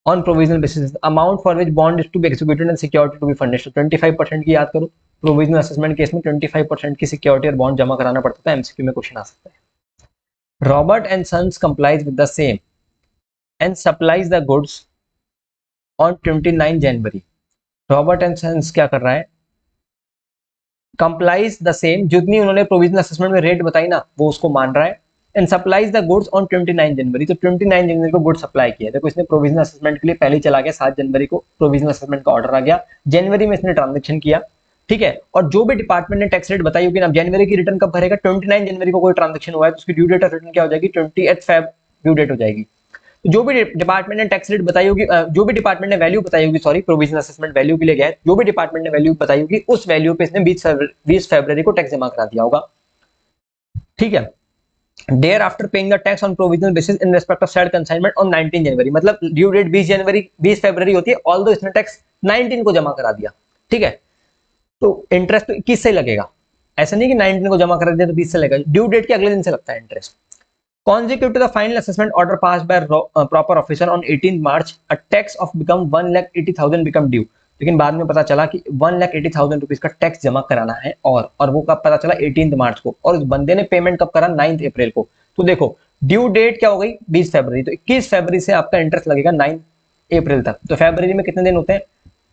On provisional basis amount for which bond is to be executed and security to be furnished. 25% की याद करो, प्रोविजनल असेसमेंट केस में 25% की सिक्योरिटी और बॉन्ड जमा कराना पड़ता था। एमसीक्यू में क्वेश्चन आ सकता है। Robert and sons complies with the same and supplies the goods on 29 January. Robert and sons क्या कर रहा है, कंप्लाइज द सेम, जितनी उन्होंने प्रोविजनल असेसमेंट में रेट बताई ना वो उसको मान रहा है, and supplies the goods on 29 जनवरी। तो 29 जनवरी को गुड्स सप्लाई किया। देखो इसने प्रोविजनल असेसमेंट के लिए पहले ही चला गया, 7 जनवरी को प्रोविजनल असेसमेंट का ऑर्डर आ गया, जनवरी में इसने ट्रांजेक्शन किया, ठीक है। और जो भी डिपार्टमेंट ने टैक्स रेट बताई होगी ना, जनवरी की रिटर्न कब भरेगा, 29 जनवरी को कोई ट्रांजेक्शन हुआ है तो उसकी ड्यू डेट ऑफ रिटर्न क्या हो जाएगी, 28 फेब ड्यू डेट हो जाएगी। जो भी डिपार्टमेंट ने टैक्स रेट बताई होगी, जो भी डिपार्टमेंट ने वैल्यू बताई होगी, सॉरी प्रोविजनल असेसमेंट वैल्यू के लिए गया है, जो भी डिपार्टमेंट ने वैल्यू बताई होगी उस वैल्यू पे इसने 20 फरवरी को टैक्स जमा करा दिया होगा, ठीक है। There after paying the tax on provisional basis in respect of said consignment on 19 January, मतलब ड्यू डेट 20 फरवरी होती है, ऑल्दो इसने टैक्स 19 को जमा करा दिया, ठीक है। तो इंटरेस्ट तो 21 से लगेगा, ऐसा नहीं कि 19 को जमा करा दिया तो 20 से लगेगा, ड्यू डेट के अगले दिन से लगता है interest. Consecutive to the final assessment order passed by proper officer on 18 March, a tax of become 1,80,000 become due। लेकिन बाद में पता चला कि 1,80,000 रुपीज का टैक्स जमा कराना है, और वो कब पता चला, 18 मार्च को, और उस बंदे ने पेमेंट कब करा, 9 अप्रैल को। तो देखो ड्यू डेट क्या हो गई, 20 फरवरी, तो 21 फरवरी से आपका इंटरेस्ट लगेगा 9 अप्रैल तक। तो फरवरी में कितने दिन होते हैं,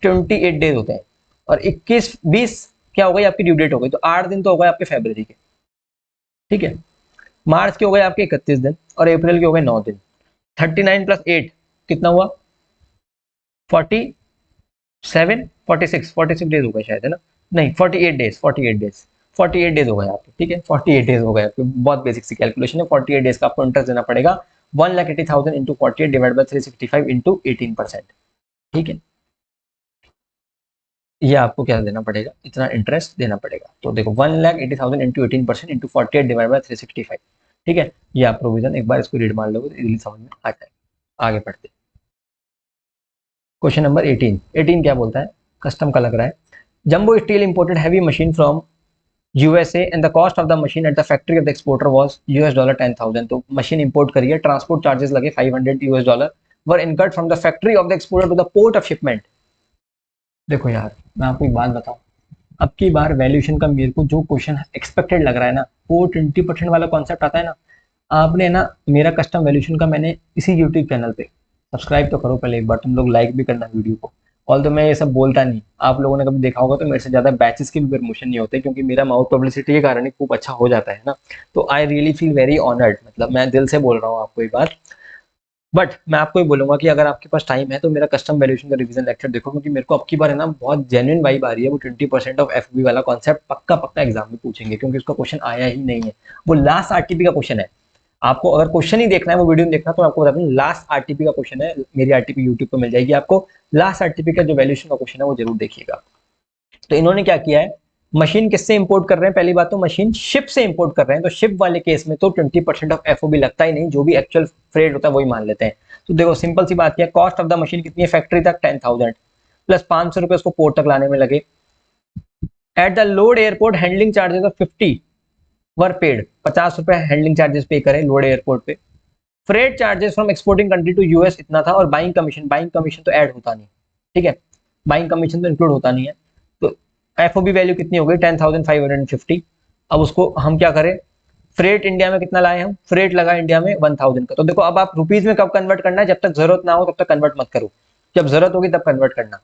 28 डेज होते हैं, और 21-20 क्या हो गई आपकी ड्यू डेट हो गई, तो 8 दिन तो हो गए आपके फरवरी के, ठीक है। मार्च के हो गए आपके 31 दिन, और अप्रैल के हो गए 9 दिन। 39 प्लस 8 कितना हुआ, 46 डेज हो गए शायद, है ना, नहीं 48 डेज, 48 डेज हो गए आपके, ठीक है। 48 डेज हो गए आपके, बहुत बेसिक सी कैलकुलेशन है। 48 डेज का आपको इंटरेस्ट देना पड़ेगा, 1,80,000 इंटू 48 डिवाइड बाई 365 इंटू 18%, ठीक है। ये आपको क्या देना पड़ेगा, इतना इंटरेस्ट देना पड़ेगा। तो देखो 1,80,000 इंटू 18% इंटू 48 डिवाइड बाई 365, ठीक है। ये आप प्रोविजन एक बार इसको रीड मार लोगे तो इजीली समझ में आ जाएगा। आगे बढ़ते, क्वेश्चन नंबर 18 क्या बोलता है, कस्टम का लग रहा है। Jumbo steel imported heavy machine from USA and the cost of the machine at the factory of the exporter was $10,000। तो मशीन इंपोर्ट करिए, ट्रांसपोर्ट चार्जेस लगे $500 were incurred from the factory of the exporter to the port of shipment. देखो यार मैं आपको एक बात बताऊं, अब की बार वैल्यूएशन का मेरे को जो क्वेश्चन एक्सपेक्टेड लग रहा है ना, वो 20% वाला कॉन्सेप्ट आता है ना। आपने ना मेरा कस्टम वैल्यूएशन का मैंने इसी यूट्यूब चैनल पे, सब्सक्राइब तो करो पहले एक बार, तुम लोग लाइक भी करना वीडियो को। ऑल तो मैं ये सब बोलता नहीं, आप लोगों ने कभी देखा होगा तो मेरे से ज्यादा बैचेस के भी प्रमोशन नहीं होते, क्योंकि मेरा माउथ पब्लिसिटी के कारण ही खूब अच्छा हो जाता है ना। तो I really feel very honoured, मतलब मैं दिल से बोल रहा हूँ आपको एक बात। बट मैं आपको ये बोलूंगा कि अगर आपके पास टाइम है तो मेरा कस्टम वैल्यूएशन का रिवीजन लेक्चर देखो, क्योंकि मेरे को अब की बार है ना बहुत जेन्युइन वाइब आ रही है। वो 20% ऑफ एफबी वाला कॉन्सेप्ट पक्का पक्का एग्जाम में पूछेंगे, क्योंकि उसका क्वेश्चन आया ही नहीं है। वो लास्ट आरटीपी का क्वेश्चन है। आपको अगर क्वेश्चन ही देखना है, वो वीडियो देखना, तो आपको बता दूं लास्ट आरटीपी का क्वेश्चन है, मेरी आरटीपी यूट्यूब पर मिल जाएगी आपको। लास्ट आरटीपी का जो वैल्यूएशन का क्वेश्चन है वो जरूर देखिएगा। तो इन्होंने क्या किया है, मशीन किससे इंपोर्ट कर रहे हैं, पहली बात तो मशीन शिप से इंपोर्ट कर रहे हैं। तो शिप वाले केस में तो 20% ऑफ एफओबी लगता ही नहीं, जो भी एक्चुअल फ्रेट होता है वही मान लेते हैं। तो देखो सिंपल सी बात है, कॉस्ट ऑफ द मशीन कितनी है, फैक्ट्री तक 10,000 प्लस 500 रुपए उसको पोर्ट तक लाने में लगे। At the load airport handling charges of 50 were paid, 50 रुपए हैंडलिंग चार्जेस पे करें लोड एयरपोर्ट पे। Freight charges from exporting country to US इतना था, और बाइंग कमीशन तो ऐड होता नहीं, ठीक है, बाइंग कमीशन तो इंक्लूड होता नहीं है। तो एफओबी वैल्यू कितनी हो गई, 10,550। अब उसको हम क्या करें, फ्रेट इंडिया में कितना लाए हम, फ्रेट लगा इंडिया में 1,000 का। तो देखो अब आप रुपीज में कब कन्वर्ट करना है, जब तक जरूरत ना हो तब तक कन्वर्ट मत करो, जब जरूरत होगी तब कन्वर्ट करना।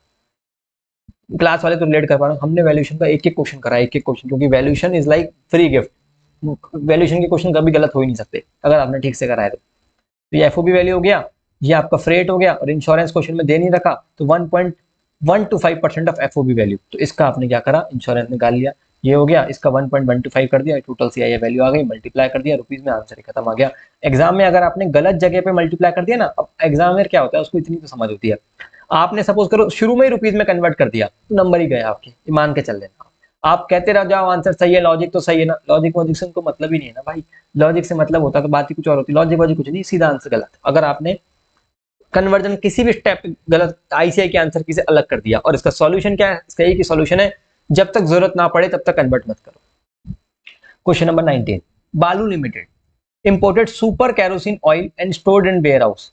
क्लास वाले तो रिलेट कर पा रहे हो, हमने वैल्यूएशन का एक एक क्वेश्चन करा, एक एक क्वेश्चन, क्योंकि valuation is like free gift. Valuation के क्वेश्चन कभी गलत हो ही नहीं सकते अगर आपने ठीक से करा है तो ये एफओबी वैल्यू हो गया, ये आपका फ्रेट हो गया, और इंश्योरेंस क्वेश्चन में दे नहीं रखा तो 1.125% ऑफ एफओबी वैल्यू। तो इसका आपने क्या करा, इंश्योरेंस निकाल लिया, ये हो गया, इसका 1.125 कर दिया, टोटल सीआईए वैल्यू आ गई, मल्टीप्लाई कर दिया रुपीज में, आंसर खत्म आ गया। एग्जाम में अगर आपने गलत जगह पे मल्टीप्लाई कर दिया ना, अब एग्जामिनर क्या होता है उसको इतनी तो समझ होती है, आपने सपोज करो शुरू में ही रुपीज में कन्वर्ट कर दिया तो नंबर ही गए आपके, मान के चल लेना। आप कहते रह जाओ आंसर सही है, लॉजिक तो सही है ना, लॉजिक वॉजिक से उनको मतलब ही नहीं है ना भाई। लॉजिक से मतलब होता तो बात ही कुछ और होती, लॉजिक वॉजिक कुछ नहीं, सीधा आंसर गलत। अगर आपने कन्वर्जन किसी भी स्टेप गलत आईसीआई के आंसर की से अलग कर दिया, और इसका सॉल्यूशन क्या है, इसका एक ही सॉल्यूशन है, जब तक जरूरत ना पड़े तब तक कन्वर्ट मत करो। Question number 19, Balu limited imported super kerosene oil and stored in warehouse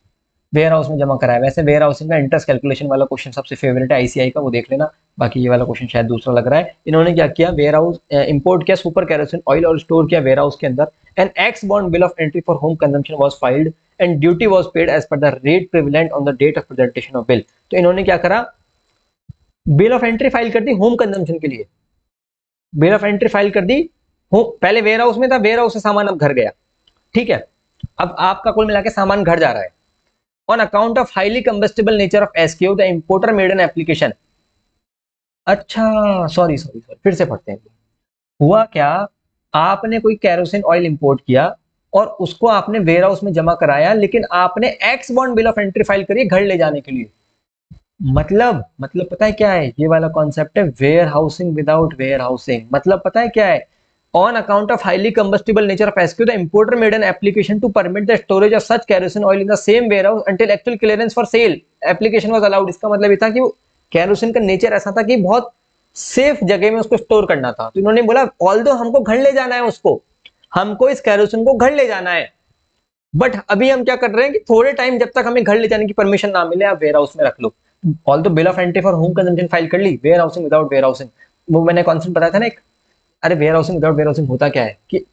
warehouse में जमा कराया। वैसे वेयर हाउसिंग का इंटरेस्ट कैलकुलेशन वाला क्वेश्चन सबसे फेवरेट है आईसीआई का, वो देख लेना। बाकी ये वाला क्वेश्चन शायद दूसरा लग रहा है। इन्होंने क्या किया, वेयर हाउस इंपोर्ट किया सुपर कैरोसिन ऑयल और स्टोर किया वेयर हाउस के अंदर। An ex bond bill of entry for home consumption was filed and duty was paid as per the rate prevalent on the date of presentation of bill. तो इन्होंने क्या करा, bill of entry file कर the home consumption के लिए। Bill of entry file कर दी, पहले ware house में था, वेयर हाउस से सामान अब घर गया, ठीक है। अब आपका कुल मिला के सामान घर जा रहा है। On account of highly combustible nature of SQ the importer made an application. अच्छा, सॉरी सॉरी सॉरी, फिर से पढ़ते हैं। हुआ क्या, आपने कोई कैरोसिन ऑयल इंपोर्ट किया और उसको आपने वेयर हाउस में जमा कराया, लेकिन आपने x bond bill of entry file करी घर ले जाने के लिए। मतलब पता है क्या है, ये वाला कॉन्सेप्ट है warehousing without warehousing. मतलब पता है क्या है, on account of highly combustible nature of SQ the importer made an application to permit the storage of such kerosene oil in the same warehouse until actual clearance for sale application was allowed. इसका मतलब ये था कि kerosene का nature ऐसा था कि बहुत सेफ जगह में उसको स्टोर करना था। तो इन्होंने बोला ऑल्दो हमको घर ले जाना है, उसको हमको इस कैरोसिन को घर ले जाना है, बट अभी हम क्या कर रहे हैं कि थोड़े टाइम जब तक हमें घर ले जाने की परमिशन ना मिले आप वेयर हाउस में रख लो। ऑल तो bill of entry for home consumption file कर ली, warehousing without warehousing. वो मैंने कॉन्सेप्ट बताया था ना एक। अरे warehousing without warehousing होता क्या है कि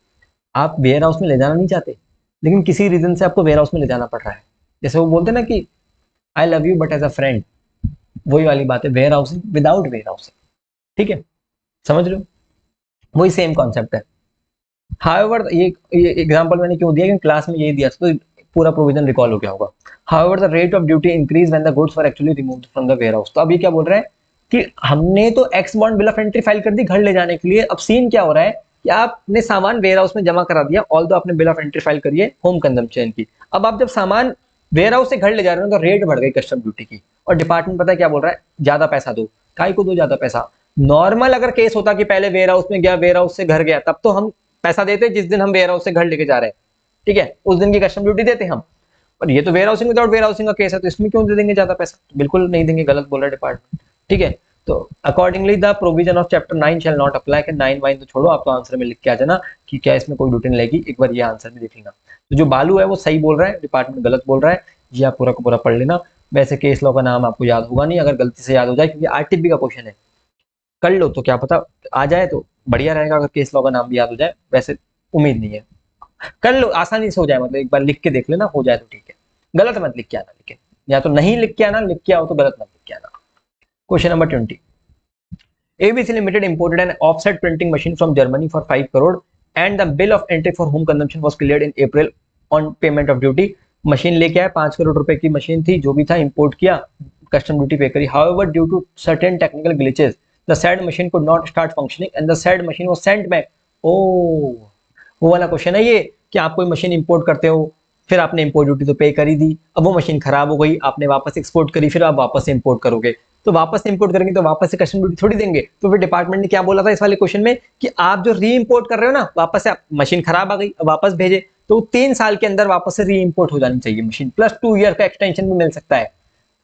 आप वेयर हाउस में ले जाना नहीं चाहते, लेकिन किसी रीजन से आपको वेयर हाउस में ले जाना पड़ रहा है। जैसे वो बोलते हैं ना कि I love you but as a friend, वही वाली बात है warehousing without warehousing, ठीक है, समझ लो, वही सेम कॉन्सेप्ट है। हाउएवर ये एग्जांपल मैंने क्यों दिया, क्योंकि क्लास में यही दिया था तो पूरा प्रोविजन रिकॉल हो गया होगा। However the rate of duty increase when the goods were actually removed from the warehouse. तो अब ये क्या बोल रहा है कि हमने तो x bond bill of entry file कर दी घर ले जाने के लिए। अब सीन क्या हो रहा है कि आपने सामान वेयर हाउस में जमा करा दिया, ऑल दो आपने बिल ऑफ एंट्री फाइल करी है होम कंजम्पशन की। अब आप जब सामान वेयर हाउस से घर ले जा रहे हो तो रेट बढ़ गई कस्टम ड्यूटी की, और डिपार्टमेंट पता है क्या बोल रहा है, ज्यादा पैसा दो। काय को दो ज्यादा पैसा? नॉर्मल अगर केस होता कि पहले वेयर हाउस में गया, वेयर हाउस से घर गया, तब तो हम पैसा देते जिस दिन हम वेयर हाउस से घर लेके जा रहे हैं, ठीक है, उस दिन की कस्टम ड्यूटी देते हम। पर ये तो warehousing without warehousing का केस है, तो इसमें क्यों दे देंगे ज्यादा पैसा? तो बिल्कुल नहीं देंगे, गलत बोल रहा है डिपार्टमेंट, ठीक है। तो accordingly the provision of chapter 9 shall not apply. के 9 वाइन तो छोड़ो, आप तो आंसर में लिख के आ जाना कि क्या इसमें कोई ड्यूटी नहीं लगेगी, एक बार ये आंसर में देख लेना। तो जो बालू है वो सही बोल रहा है, डिपार्टमेंट गलत बोल रहा है, ये आप पूरा का पूरा पढ़ लेना। वैसे केस लॉ का नाम आपको याद होगा नहीं, अगर गलती से याद हो जाए, क्योंकि आरटीपी का क्वेश्चन है, कर लो तो क्या पता आ जाए, तो बढ़िया रहेगा अगर केस लॉ का नाम भी याद हो जाए। वैसे उम्मीद नहीं है, कर लो आसानी से हो जाए, मतलब एक बार लिख के देख लेना, हो जाए तो ठीक है, गलत मत लिख के आना, लेकिन या तो नहीं लिख के आना, लिख के आओ तो गलत मत लिख के आना। Question number 20, ABC Limited imported an offset printing machine from Germany for 5 crore and the bill of entry for home consumption was cleared in April on payment of duty। Machine लेके आए, 5 करोड़ रुपए की मशीन थी, जो भी था import किया, custom duty पे करी। However, due to certain technical glitches, the said machine could not start functioning and the said machine was sent back। ओ, वो वाला क्वेश्चन है ये कि आप कोई मशीन इंपोर्ट करते हो, फिर आपने इंपोर्ट ड्यूटी तो पे करी दी, अब वो मशीन खराब हो गई, आपने वापस एक्सपोर्ट करी, फिर आप वापस इंपोर्ट करोगे, तो वापस इंपोर्ट करेंगे तो वापस से कस्टम ड्यूटी थोड़ी देंगे। तो फिर डिपार्टमेंट ने क्या बोला था इस वाले क्वेश्चन में कि आप जो री इंपोर्ट कर रहे हो ना, वापस से मशीन खराब आ गई, वापस भेजे, तो 3 साल के अंदर वापस से री इंपोर्ट हो जानी चाहिए मशीन, प्लस 2 ईयर का एक्सटेंशन भी मिल सकता है।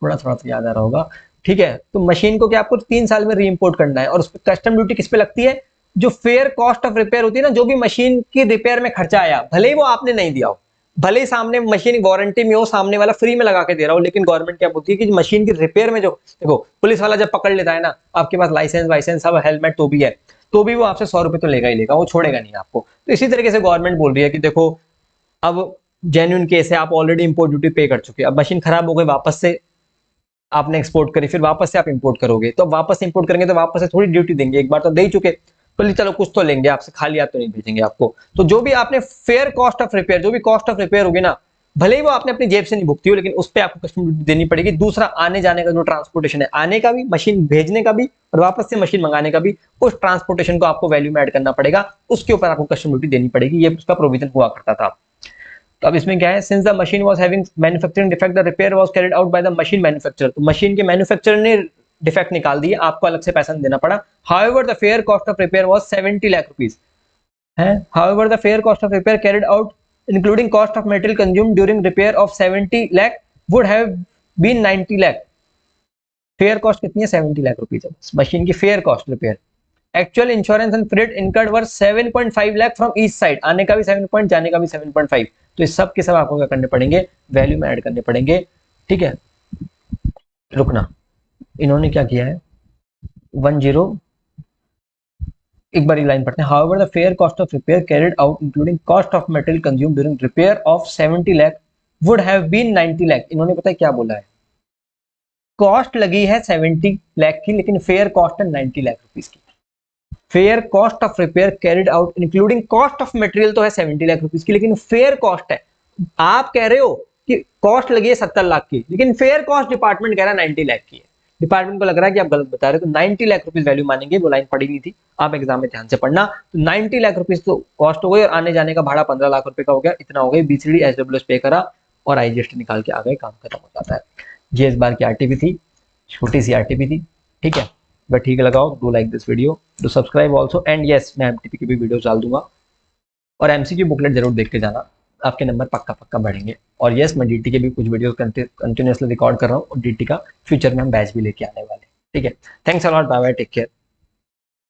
थोड़ा थोड़ा तो याद आ रहा होगा, ठीक है। तो मशीन को क्या आपको 3 साल में री इंपोर्ट करना है, और उस पर कस्टम ड्यूटी किस पे लगती है? जो फेयर कॉस्ट ऑफ रिपेयर होती है ना, जो भी मशीन की रिपेयर में खर्चा आया, भले ही वो आपने नहीं दिया हो, भले ही सामने मशीन वारंटी में हो, सामने वाला फ्री में लगा के दे रहा हो, लेकिन गवर्नमेंट क्या बोलती है कि मशीन की रिपेयर में जो, देखो पुलिस वाला जब पकड़ लेता है ना, आपके पास लाइसेंस वाइसेंस सब हेलमेट तो भी है, तो भी वो आपसे 100 रुपए तो लेगा ही लेगा, वो छोड़ेगा नहीं आपको। तो इसी तरीके से गवर्नमेंट बोल रही है कि देखो अब जेन्युइन केस है, आप ऑलरेडी इंपोर्ट ड्यूटी पे कर चुके, अब मशीन खराब हो गई, वापस से आपने एक्सपोर्ट करी, फिर वापस से आप इंपोर्ट करोगे, तो वापस इंपोर्ट करेंगे तो वापस से थोड़ी ड्यूटी देंगे, एक बार तो दे ही चुके, तो चलो कुछ तो लेंगे आपसे, खाली हाथ तो नहीं भेजेंगे आपको। तो जो भी आपने फेयर कॉस्ट ऑफ रिपेयर, जो भी कॉस्ट ऑफ रिपेयर होगी ना, भले ही वो आपने अपनी जेब से नहीं भुगती हो, लेकिन उस पर आपको कस्टम ड्यूटी देनी पड़ेगी। दूसरा, आने जाने का जो ट्रांसपोर्टेशन है, आने का भी, मशीन भेजने का भी, और वापस से मशीन मंगाने का भी, उस ट्रांसपोर्टेशन को आपको वैल्यू में ऐड करना पड़ेगा, उसके ऊपर आपको कस्टम ड्यूटी देनी पड़ेगी, ये उसका प्रोविजन हुआ करता था। तो अब इसमें क्या है, since the machine was having manufacturing defect the repair was carried out by the machine manufacturer. तो मशीन के मैन्युफैक्चरर ने डिफेक्ट निकाल दिए, आपको अलग से पैसा नहीं देना पड़ा। However the fair cost of repair was 70 lakh rupees है। However the fair cost of repair carried out including cost of material consumed during repair of 70 lakh would have been 90 lakh. Fair cost कितनी है? 70 लाख रुपीस है मशीन की fair cost repair. Actual insurance and freight incurred were 7.5 lakh from each side, आने का भी 7 point, जाने का भी 7.5। तो इस सब के सब आपको क्या करने पड़ेंगे? वैल्यू में ऐड करने पड़ेंगे। ठीक है, रुकना, इन्होंने क्या किया है 10, एक बार लाइन पढ़ते हैं। However the fair cost of repair carried out including cost of material consume during repair of 70 lakh would have been 90 lakh. इन्होंने पता है क्या बोला है, कॉस्ट लगी है 70 लाख की, लेकिन फेयर कॉस्ट है 90 लाख रुपीस की। Fair cost of repair carried out including cost of material तो है 70 लाख रुपीस की, लेकिन फेयर कॉस्ट है, आप कह रहे हो कि कॉस्ट लगी है 70 लाख की, लेकिन फेयर कॉस्ट डिपार्टमेंट कह रहा है 90 लाख की है। डिपार्टमेंट को लग रहा है कि आप गलत बता रहे हो, तो 90 लाख रुपीस वैल्यू मानेंगे। वो लाइन पड़ी नहीं थी, आप एग्जाम में ध्यान से पढ़ना। तो 90 लाख रुपीस तो कॉस्ट हो गई, और आने जाने का भाड़ा 15 लाख रुपए का हो गया, इतना हो गई। बीसीडी एसडब्ल्यूएस पे करा और आईजीएसटी निकाल के आ गए, काम खत्म हो जाता है। ये इस बार की आरटीपी थी, छोटी सी आरटीपी थी, ठीक है। बट ठीक लगाओ, do like this video, do subscribe also, and yes मैं एमटीपी की भी वीडियो डाल दूंगा, और एमसीक्यू बुकलेट जरूर देख के जाना, आपके नंबर पक्का पक्का बढ़ेंगे। और यस मैं डीटी के भी कुछ वीडियो कंटिन्यूसली रिकॉर्ड कर रहा हूँ, और डीटी का फ्यूचर में हम बैच भी लेके आने वाले हैं, ठीक है। Thanks a lot, bye bye, take care.